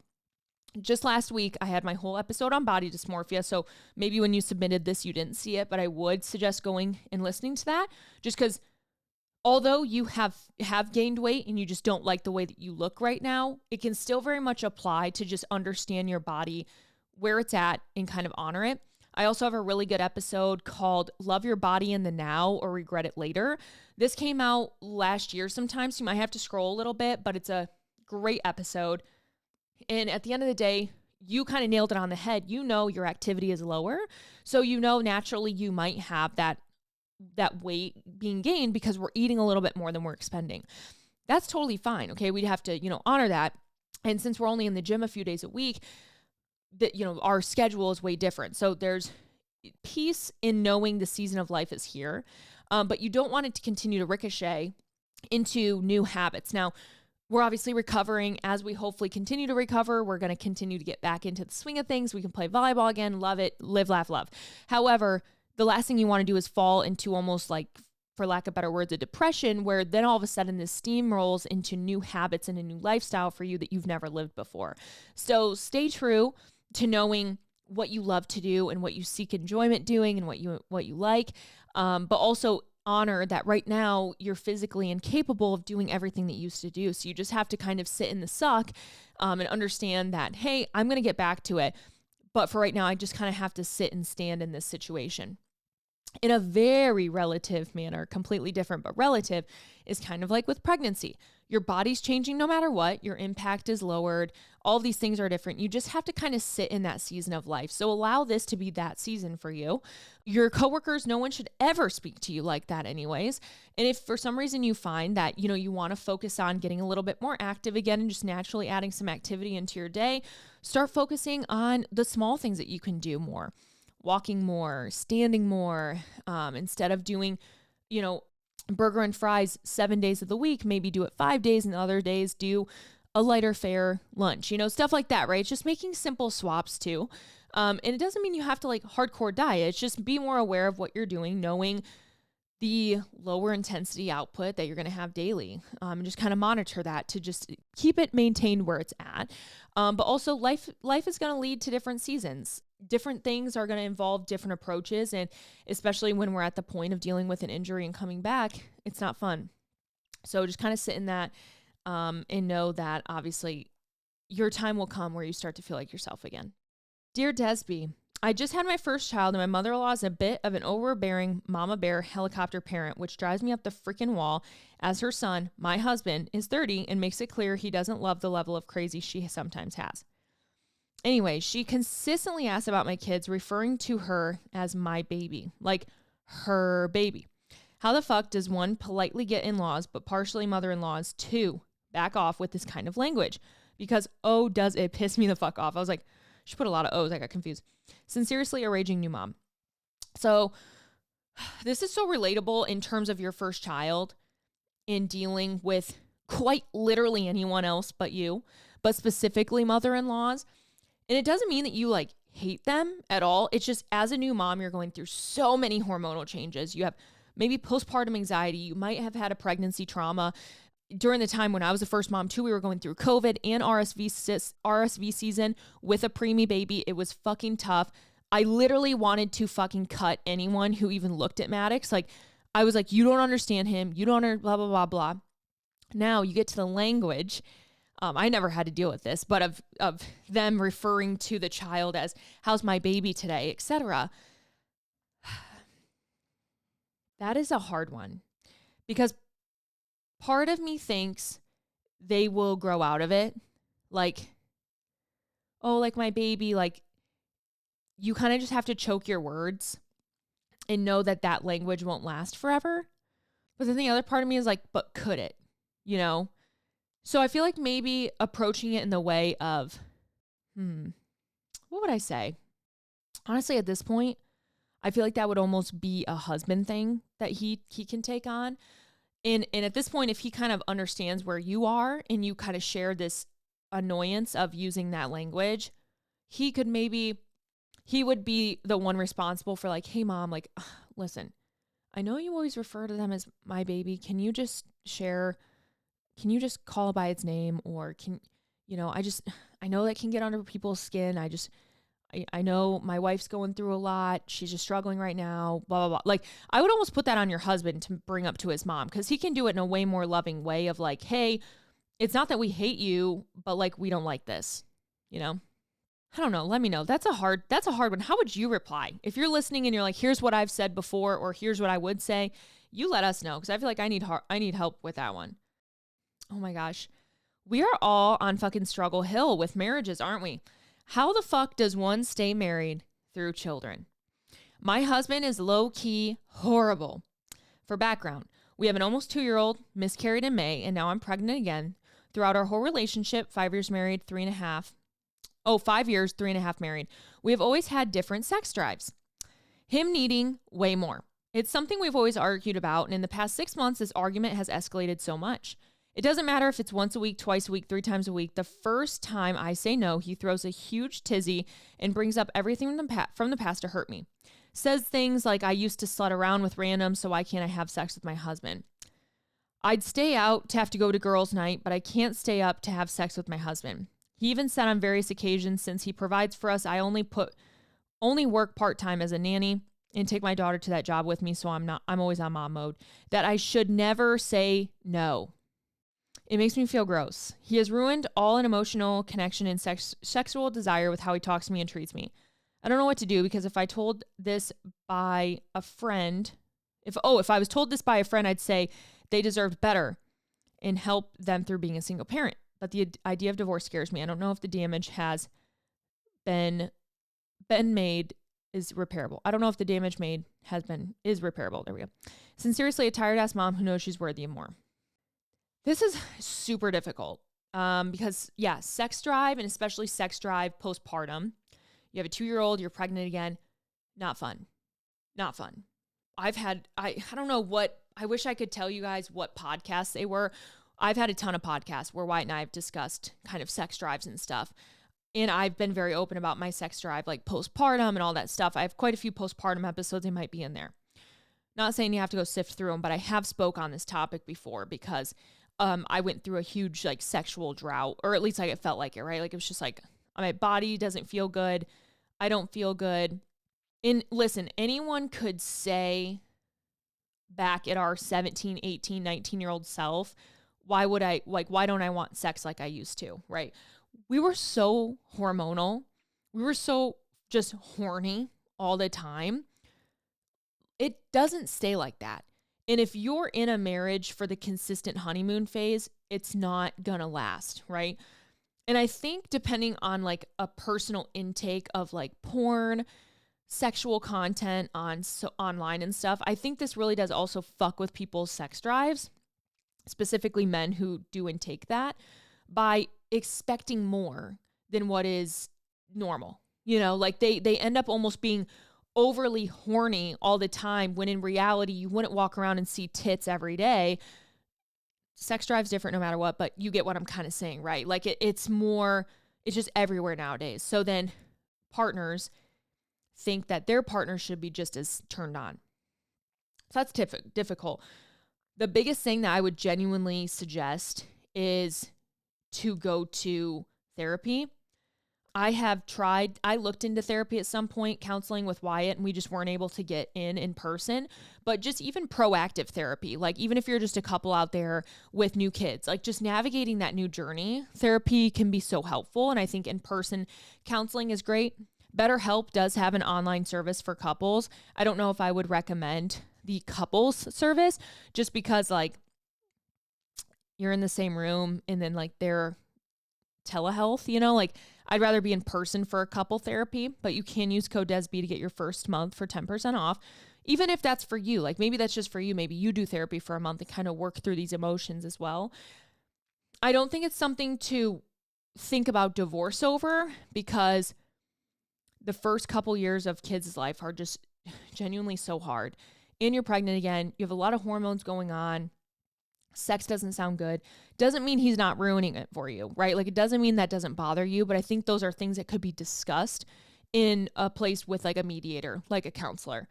Just last week, I had my whole episode on body dysmorphia. So maybe when you submitted this, you didn't see it, but I would suggest going and listening to that just because although you have gained weight and you just don't like the way that you look right now, it can still very much apply to just understand your body, where it's at, and kind of honor it. I also have a really good episode called Love Your Body in the Now or Regret It Later. This came out last year sometime, so you might have to scroll a little bit, but it's a great episode. And at the end of the day, you kind of nailed it on the head. You know your activity is lower. So naturally you might have that weight being gained because we're eating a little bit more than we're expending. That's totally fine. Okay. We'd have to, honor that. And since we're only in the gym a few days a week, our schedule is way different. So there's peace in knowing the season of life is here. But you don't want it to continue to ricochet into new habits. Now, we're obviously recovering. As we hopefully continue to recover, we're going to continue to get back into the swing of things. We can play volleyball again, love it, live, laugh, love. However, the last thing you want to do is fall into almost like, for lack of better words, a depression, where then all of a sudden this steamrolls into new habits and a new lifestyle for you that you've never lived before. So stay true to knowing what you love to do and what you seek enjoyment doing and what you like, but also honor that right now you're physically incapable of doing everything that you used to do. So you just have to kind of sit in the suck and understand that, hey, I'm going to get back to it. But for right now, I just kind of have to sit and stand in this situation. in a very relative manner, completely different, but relative, is kind of like with pregnancy. Your body's changing no matter what. Your impact is lowered. All these things are different. You just have to kind of sit in that season of life. So allow this to be that season for you. Your coworkers, no one should ever speak to you like that anyways. And if for some reason you find that, you want to focus on getting a little bit more active again and just naturally adding some activity into your day, start focusing on the small things that you can do more. Walking more, standing more, instead of doing, burger and fries 7 days of the week, maybe do it 5 days and the other days do a lighter fare lunch, stuff like that, right? It's just making simple swaps too. And it doesn't mean you have to like hardcore diet. It's just be more aware of what you're doing, knowing the lower intensity output that you're going to have daily, and just kind of monitor that to just keep it maintained where it's at. But also life is going to lead to different seasons. Different things are going to involve different approaches. And especially when we're at the point of dealing with an injury and coming back, it's not fun. So just kind of sit in that, and know that obviously your time will come where you start to feel like yourself again. Dear Desb, I just had my first child and my mother-in-law is a bit of an overbearing mama bear helicopter parent, which drives me up the freaking wall as her son, my husband, is 30 and makes it clear he doesn't love the level of crazy she sometimes has. Anyway, she consistently asks about my kids, referring to her as my baby, like her baby. How the fuck does one politely get in-laws, but partially mother-in-laws too, back off with this kind of language? Because, does it piss me the fuck off? I was like, she put a lot of O's. I got confused. Sincerely, a raging new mom. So this is so relatable in terms of your first child in dealing with quite literally anyone else but you, but specifically mother-in-laws. And it doesn't mean that you like hate them at all. It's just as a new mom, you're going through so many hormonal changes. You have maybe postpartum anxiety. You might have had a pregnancy trauma. During the time when I was a first mom too, we were going through COVID and RSV season with a preemie baby. It was fucking tough. I literally wanted to fucking cut anyone who even looked at Maddox. Like, I was like, you don't understand him. You don't blah, blah, blah, blah. Now you get to the language. I never had to deal with this, but of them referring to the child as, how's my baby today, etc. That is a hard one because part of me thinks they will grow out of it. Like, like my baby, like you kind of just have to choke your words and know that language won't last forever. But then the other part of me is like, but could it, So I feel like maybe approaching it in the way of, what would I say? Honestly, at this point, I feel like that would almost be a husband thing that he can take on. And at this point, if he kind of understands where you are and you kind of share this annoyance of using that language, he would be the one responsible for like, hey mom, like, listen, I know you always refer to them as my baby. Can you just call it by its name? Or I know that can get under people's skin. I know my wife's going through a lot. She's just struggling right now, blah, blah, blah. Like, I would almost put that on your husband to bring up to his mom, because he can do it in a way more loving way of like, hey, it's not that we hate you, but like, we don't like this, I don't know. Let me know. That's a hard one. How would you reply? If you're listening and you're like, here's what I've said before, or here's what I would say, you let us know. Cause I feel like I need help with that one. Oh my gosh. We are all on fucking struggle hill with marriages, aren't we? How the fuck does one stay married through children? My husband is low-key horrible. For background, we have an almost 2-year-old, miscarried in May, and now I'm pregnant again. Throughout our whole relationship, 5 years married, 5 years, 3.5 married, we have always had different sex drives. Him needing way more. It's something we've always argued about, and in the past 6 months, this argument has escalated so much. It doesn't matter if it's once a week, twice a week, 3 times a week. The first time I say no, he throws a huge tizzy and brings up everything from the past to hurt me. Says things like, I used to slut around with randoms, so why can't I have sex with my husband? I'd stay out to have to go to girls' night, but I can't stay up to have sex with my husband. He even said on various occasions, since he provides for us, I only work part-time as a nanny and take my daughter to that job with me, so I'm always on mom mode, that I should never say no. It makes me feel gross. He has ruined all an emotional connection and sexual desire with how he talks to me and treats me. I don't know what to do, because if I told this by a friend, if I was told this by a friend, I'd say they deserved better and help them through being a single parent. But the idea of divorce scares me. I don't know if the damage has been made is repairable. I don't know if the damage made is repairable. There we go. Sincerely, a tired ass mom who knows she's worthy of more. This is super difficult because sex drive, and especially sex drive postpartum. You have a 2-year-old, you're pregnant again. Not fun. Not fun. I don't know what, I wish I could tell you guys what podcasts they were. I've had a ton of podcasts where Wyatt and I have discussed kind of sex drives and stuff. And I've been very open about my sex drive, like postpartum and all that stuff. I have quite a few postpartum episodes. They might be in there. Not saying you have to go sift through them, but I have spoke on this topic before because I went through a huge like sexual drought, or at least like it felt like it, right? Like it was just like my body doesn't feel good. I don't feel good. And listen, anyone could say back at our 17, 18, 19-year-old self, why don't I want sex like I used to, right? We were so hormonal. We were so just horny all the time. It doesn't stay like that. And if you're in a marriage for the consistent honeymoon phase, it's not gonna last, right? And I think depending on like a personal intake of like porn, sexual content online and stuff, I think this really does also fuck with people's sex drives, specifically men who do intake that, by expecting more than what is normal. You know, like they end up almost being overly horny all the time, when in reality, you wouldn't walk around and see tits every day. Sex drive's different no matter what, but you get what I'm kind of saying, right? Like it's just everywhere nowadays. So then partners think that their partner should be just as turned on. So that's difficult. The biggest thing that I would genuinely suggest is to go to therapy. I looked into therapy at some point, counseling with Wyatt, and we just weren't able to get in person, but just even proactive therapy, like even if you're just a couple out there with new kids, like just navigating that new journey, therapy can be so helpful. And I think in-person counseling is great. BetterHelp does have an online service for couples. I don't know if I would recommend the couples service, just because like you're in the same room and then like they're telehealth, you know, like I'd rather be in person for a couple therapy, but you can use code Desb to get your first month for 10% off. Even if that's for you, like maybe that's just for you. Maybe you do therapy for a month and kind of work through these emotions as well. I don't think it's something to think about divorce over, because the first couple years of kids' life are just genuinely so hard. And you're pregnant again. You have a lot of hormones going on. Sex doesn't sound good. Doesn't mean he's not ruining it for you, right? Like it doesn't mean that doesn't bother you, but I think those are things that could be discussed in a place with like a mediator, like a counselor.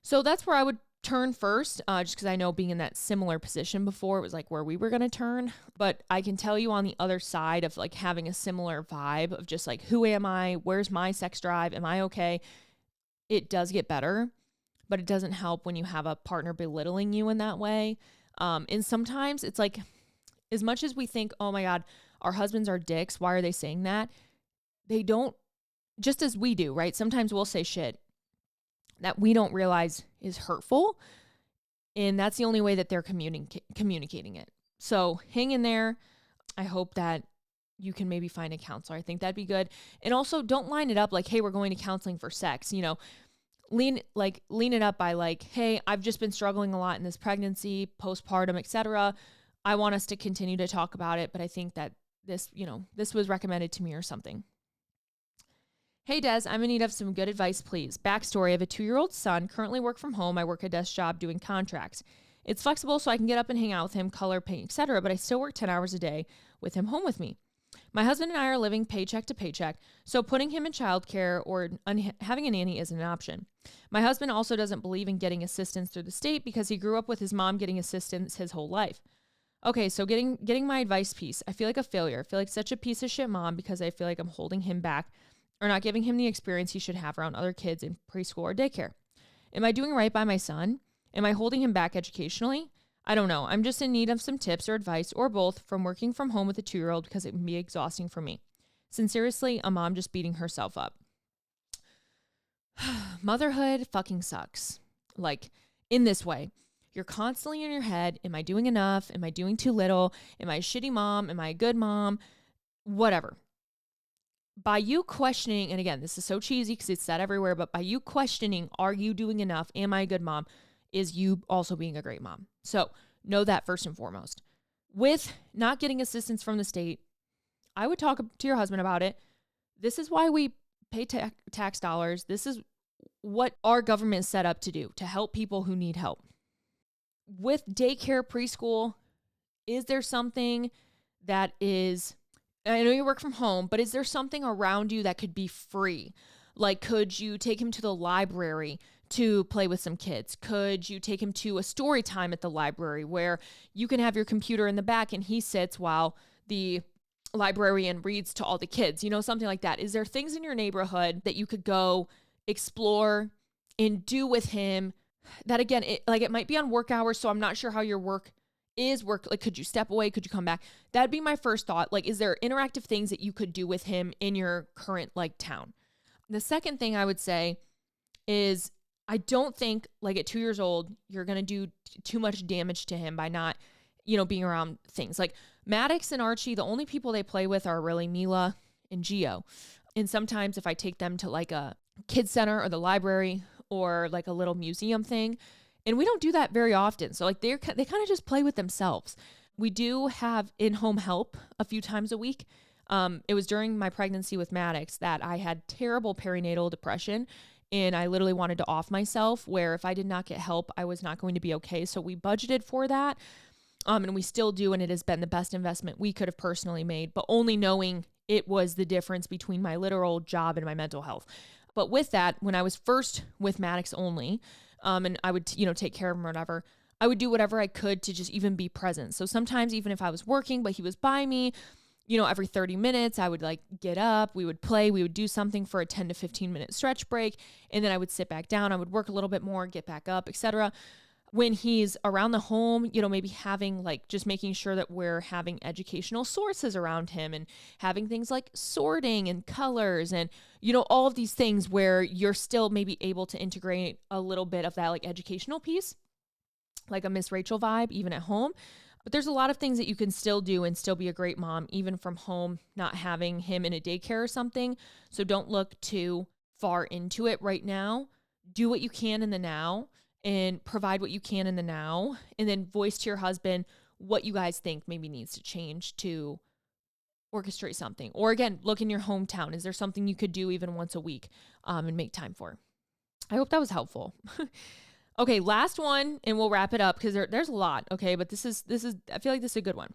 So that's where I would turn first, just because I know being in that similar position before, it was like where we were going to turn. But I can tell you on the other side of like having a similar vibe of just like, who am I? Where's my sex drive? Am I okay? It does get better, but it doesn't help when you have a partner belittling you in that way. And sometimes it's like, as much as we think, oh my God, our husbands are dicks, why are they saying that? They don't, just as we do, right? Sometimes we'll say shit that we don't realize is hurtful. And that's the only way that they're communicating it. So hang in there. I hope that you can maybe find a counselor. I think that'd be good. And also don't line it up like, hey, we're going to counseling for sex, you know. Lean it up by like, hey, I've just been struggling a lot in this pregnancy, postpartum, etc. I want us to continue to talk about it, but I think that this was recommended to me or something. Hey Des, I'm in need of some good advice, please. Backstory: I have a 2-year-old son, currently work from home. I work a desk job doing contracts. It's flexible so I can get up and hang out with him, color, paint, etc., but I still work 10 hours a day with him home with me. My husband and I are living paycheck to paycheck, so putting him in childcare or having a nanny isn't an option. My husband also doesn't believe in getting assistance through the state because he grew up with his mom getting assistance his whole life. Okay, so getting my advice piece. I feel like a failure. I feel like such a piece of shit mom because I feel like I'm holding him back or not giving him the experience he should have around other kids in preschool or daycare. Am I doing right by my son? Am I holding him back educationally? I don't know. I'm just in need of some tips or advice or both from working from home with a 2-year-old because it can be exhausting for me. Sincerely, a mom just beating herself up. Motherhood fucking sucks. Like, in this way, you're constantly in your head. Am I doing enough? Am I doing too little? Am I a shitty mom? Am I a good mom? Whatever. By you questioning, and again, this is so cheesy because it's said everywhere, but by you questioning, are you doing enough? Am I a good mom? Is you also being a great mom. So know that first and foremost. With not getting assistance from the state, I would talk to your husband about it. This is why we pay tax dollars. This is what our government is set up to do, to help people who need help. With daycare, preschool, is there something that is, I know you work from home, but is there something around you that could be free? Like, could you take him to the library to play with some kids? Could you take him to a story time at the library where you can have your computer in the back and he sits while the librarian reads to all the kids? You know, something like that. Is there things in your neighborhood that you could go explore and do with him that, again, it might be on work hours, so I'm not sure how your work is. Like, could you step away? Could you come back? That'd be my first thought. Like, is there interactive things that you could do with him in your current like town? The second thing I would say is, I don't think, like, at 2 years old, you're going to do too much damage to him by not, being around things. Like, Maddox and Archie, the only people they play with are really Mila and Gio. And sometimes if I take them to like a kids center or the library or like a little museum thing, and we don't do that very often. So like they kind of just play with themselves. We do have in-home help a few times a week. It was during my pregnancy with Maddox that I had terrible perinatal depression, and I literally wanted to off myself, where if I did not get help, I was not going to be okay. So we budgeted for that. And we still do. And it has been the best investment we could have personally made, but only knowing it was the difference between my literal job and my mental health. But with that, when I was first with Maddox only, and I would, take care of him or whatever, I would do whatever I could to just even be present. So sometimes even if I was working, but he was by me, every 30 minutes, I would like get up, we would play, we would do something for a 10 to 15 minute stretch break. And then I would sit back down, I would work a little bit more, get back up, etc. When he's around the home, maybe having like just making sure that we're having educational sources around him and having things like sorting and colors and, all of these things where you're still maybe able to integrate a little bit of that like educational piece, like a Miss Rachel vibe, even at home. But there's a lot of things that you can still do and still be a great mom, even from home, not having him in a daycare or something. So don't look too far into it right now. Do what you can in the now and provide what you can in the now, and then voice to your husband what you guys think maybe needs to change to orchestrate something. Or again, look in your hometown. Is there something you could do even once a week and make time for? I hope that was helpful. Okay, last one, and we'll wrap it up because there's a lot, okay? But this is I feel like this is a good one.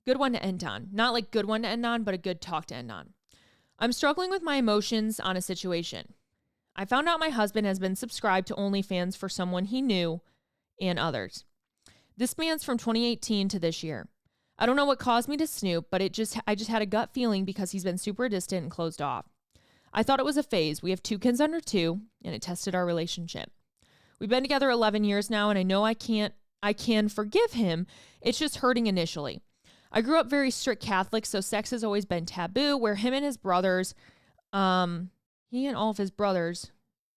Good one to end on. Not like good one to end on, but a good talk to end on. I'm struggling with my emotions on a situation. I found out my husband has been subscribed to OnlyFans for someone he knew and others. This spans from 2018 to this year. I don't know what caused me to snoop, but I just had a gut feeling because he's been super distant and closed off. I thought it was a phase. We have 2 kids under 2, and it tested our relationship. We've been together 11 years now, and I know I can forgive him. It's just hurting initially. I grew up very strict Catholic, so sex has always been taboo, where him and his brothers, he and all of his brothers,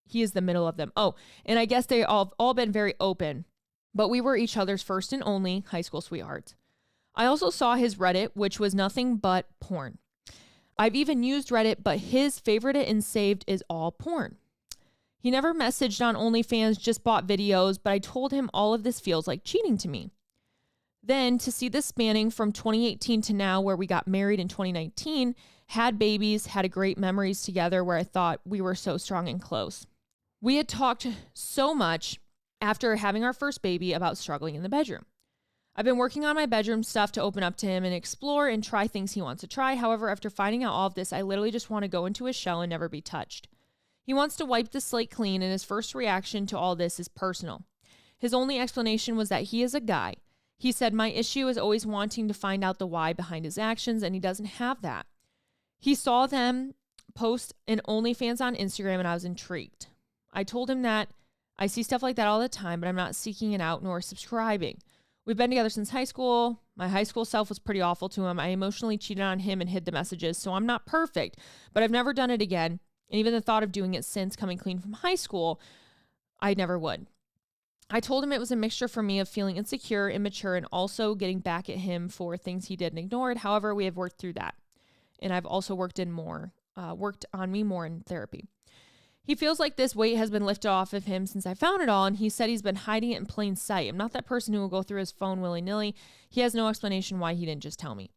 he is the middle of them. Oh, and I guess they all been very open, but we were each other's first and only high school sweethearts. I also saw his Reddit, which was nothing but porn. I've even used Reddit, but his favorite and saved is all porn. He never messaged on OnlyFans, just bought videos, but I told him all of this feels like cheating to me. Then to see this spanning from 2018 to now, where we got married in 2019, had babies, had a great memories together where I thought we were so strong and close. We had talked so much after having our first baby about struggling in the bedroom. I've been working on my bedroom stuff to open up to him and explore and try things he wants to try. However, after finding out all of this, I literally just want to go into his shell and never be touched. He wants to wipe the slate clean, and his first reaction to all this is personal. His only explanation was that he is a guy. He said, my issue is always wanting to find out the why behind his actions, and he doesn't have that. He saw them post an OnlyFans on Instagram, and I was intrigued. I told him that I see stuff like that all the time, but I'm not seeking it out nor subscribing. We've been together since high school. My high school self was pretty awful to him. I emotionally cheated on him and hid the messages, so I'm not perfect, but I've never done it again. And even the thought of doing it since coming clean from high school, I never would. I told him it was a mixture for me of feeling insecure, immature, and also getting back at him for things he did and ignored. However, we have worked through that. And I've also worked on me more in therapy. He feels like this weight has been lifted off of him since I found it all, and he said he's been hiding it in plain sight. I'm not that person who will go through his phone willy-nilly. He has no explanation why he didn't just tell me.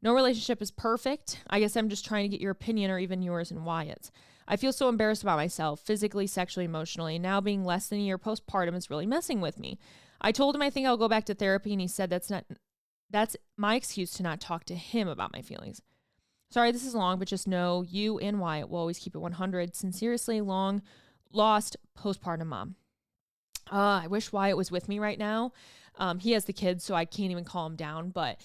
No relationship is perfect. I guess I'm just trying to get your opinion or even yours and why it's. I feel so embarrassed about myself, physically, sexually, emotionally, and now being less than a year postpartum is really messing with me. I told him I think I'll go back to therapy, and he said that's my excuse to not talk to him about my feelings. Sorry, this is long, but just know you and Wyatt will always keep it 100. Sincerely, long lost postpartum mom. I wish Wyatt was with me right now. He has the kids, so I can't even calm down, but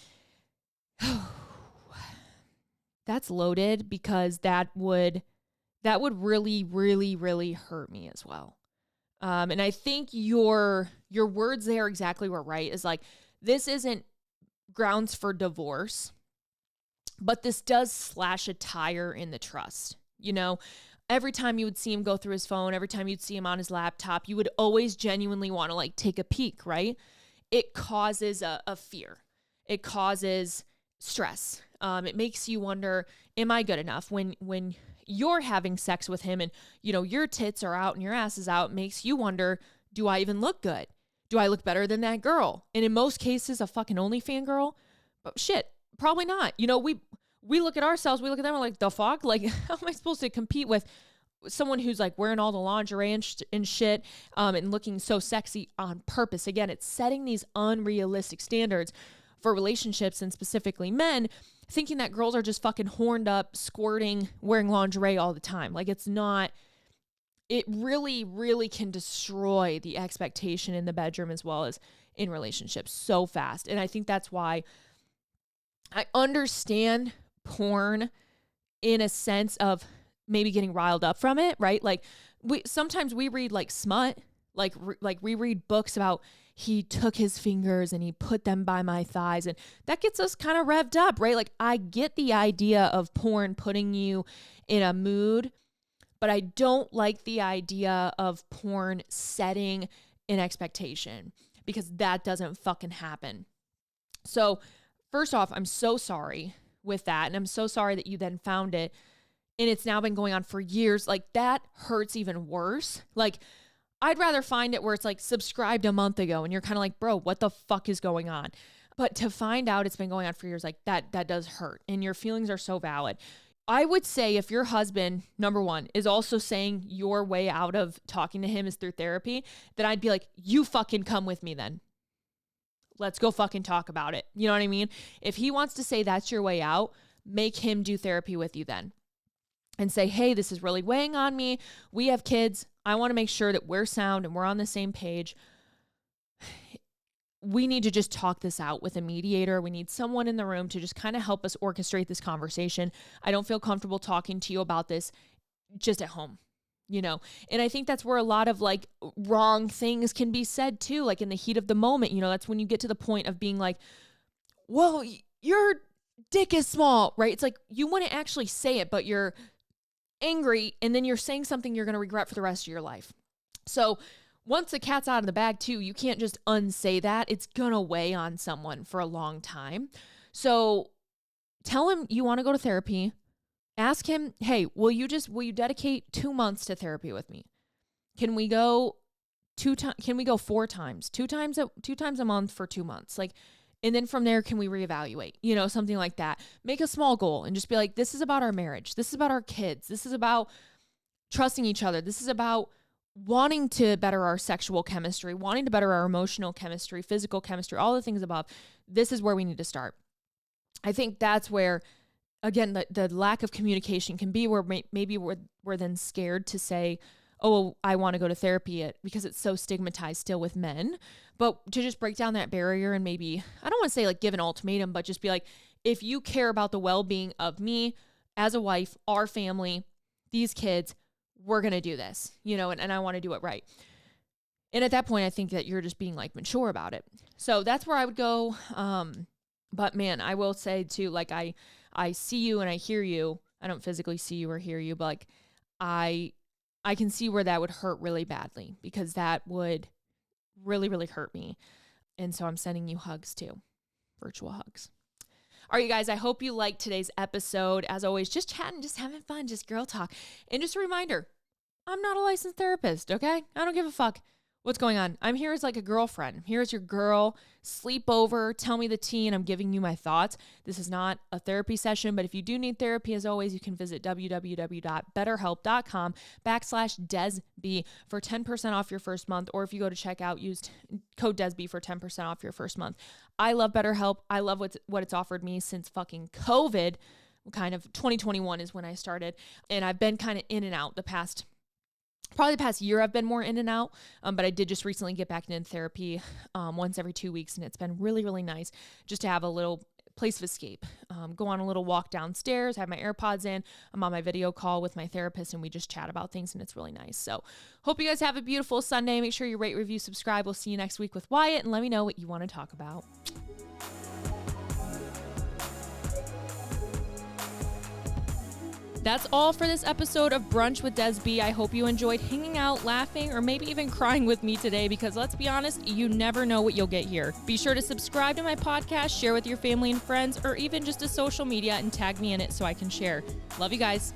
that's loaded because that would really, really, really hurt me as well. And I think your words there exactly were right. Is like, this isn't grounds for divorce, but this does slash a tire in the trust. You know, every time you would see him go through his phone, every time you'd see him on his laptop, you would always genuinely want to like take a peek, right? It causes a fear. It causes stress. It makes you wonder, am I good enough? When you're having sex with him and, you know, your tits are out and your ass is out, it makes you wonder, do I even look good? Do I look better than that girl? And in most cases, a fucking OnlyFans girl, but shit, probably not. You know, we look at ourselves, we look at them, we're like, the fuck? Like, how am I supposed to compete with someone who's like wearing all the lingerie and shit and looking so sexy on purpose? Again, it's setting these unrealistic standards for relationships and specifically men, thinking that girls are just fucking horned up, squirting, wearing lingerie all the time. Like, it's not. It really, really can destroy the expectation in the bedroom as well as in relationships so fast. And I think that's why I understand porn in a sense of maybe getting riled up from it, right? Like, sometimes we read like smut, like we read books about he took his fingers and he put them by my thighs, and that gets us kind of revved up, right? Like, I get the idea of porn putting you in a mood, but I don't like the idea of porn setting an expectation, because that doesn't fucking happen. So first off, I'm so sorry with that. And I'm so sorry that you then found it and it's now been going on for years. Like, that hurts even worse. Like, I'd rather find it where it's like subscribed a month ago and you're kind of like, bro, what the fuck is going on? But to find out it's been going on for years, like that does hurt. And your feelings are so valid. I would say if your husband, number one, is also saying your way out of talking to him is through therapy, then I'd be like, you fucking come with me then. Let's go fucking talk about it. You know what I mean? If he wants to say that's your way out, make him do therapy with you then. And say, hey, this is really weighing on me. We have kids. I want to make sure that we're sound and we're on the same page. We need to just talk this out with a mediator. We need someone in the room to just kind of help us orchestrate this conversation. I don't feel comfortable talking to you about this just at home, you know? And I think that's where a lot of like wrong things can be said too, like in the heat of the moment. You know, that's when you get to the point of being like, well, your dick is small, right? It's like you wouldn't actually say it, but you're angry and then you're saying something you're going to regret for the rest of your life. So once the cat's out of the bag too, you can't just unsay that. It's going to weigh on someone for a long time. So tell him you want to go to therapy. Ask him, hey, will you dedicate 2 months to therapy with me? Can we go 4 times? 2 times a month for 2 months? Like, and then from there, can we reevaluate? You know, something like that. Make a small goal and just be like, this is about our marriage. This is about our kids. This is about trusting each other. This is about wanting to better our sexual chemistry, wanting to better our emotional chemistry, physical chemistry, all the things above. This is where we need to start. I think that's where, again, the lack of communication can be where maybe we're then scared to say, oh, well, I want to go to therapy because it's so stigmatized still with men. But to just break down that barrier and maybe, I don't want to say like give an ultimatum, but just be like, if you care about the well-being of me as a wife, our family, these kids, we're going to do this, you know, and I want to do it right. And at that point, I think that you're just being like mature about it. So that's where I would go. But man, I will say too, like I see you and I hear you. I don't physically see you or hear you, but like I can see where that would hurt really badly, because that would really, really hurt me. And so I'm sending you hugs too, virtual hugs. All right, you guys, I hope you liked today's episode. As always, just chatting, just having fun, just girl talk. And just a reminder, I'm not a licensed therapist, okay? I don't give a fuck what's going on. I'm here as like a girlfriend. I'm here as your girl. Sleep over, tell me the tea, and I'm giving you my thoughts. This is not a therapy session, but if you do need therapy, as always, you can visit www.betterhelp.com/DesB for 10% off your first month. Or if you go to checkout, use code DesB for 10% off your first month. I love BetterHelp. I love what it's offered me since fucking COVID. Kind of 2021 is when I started, and I've been kind of in and out probably the past year. I've been more in and out, but I did just recently get back into therapy once every 2 weeks, and it's been really, really nice just to have a little place of escape. Go on a little walk downstairs, have my AirPods in, I'm on my video call with my therapist, and we just chat about things, and it's really nice. So hope you guys have a beautiful Sunday. Make sure you rate, review, subscribe. We'll see you next week with Wyatt, and let me know what you want to talk about. That's all for this episode of Brunch with Desb. I hope you enjoyed hanging out, laughing, or maybe even crying with me today, because let's be honest, you never know what you'll get here. Be sure to subscribe to my podcast, share with your family and friends, or even just to social media and tag me in it so I can share. Love you guys.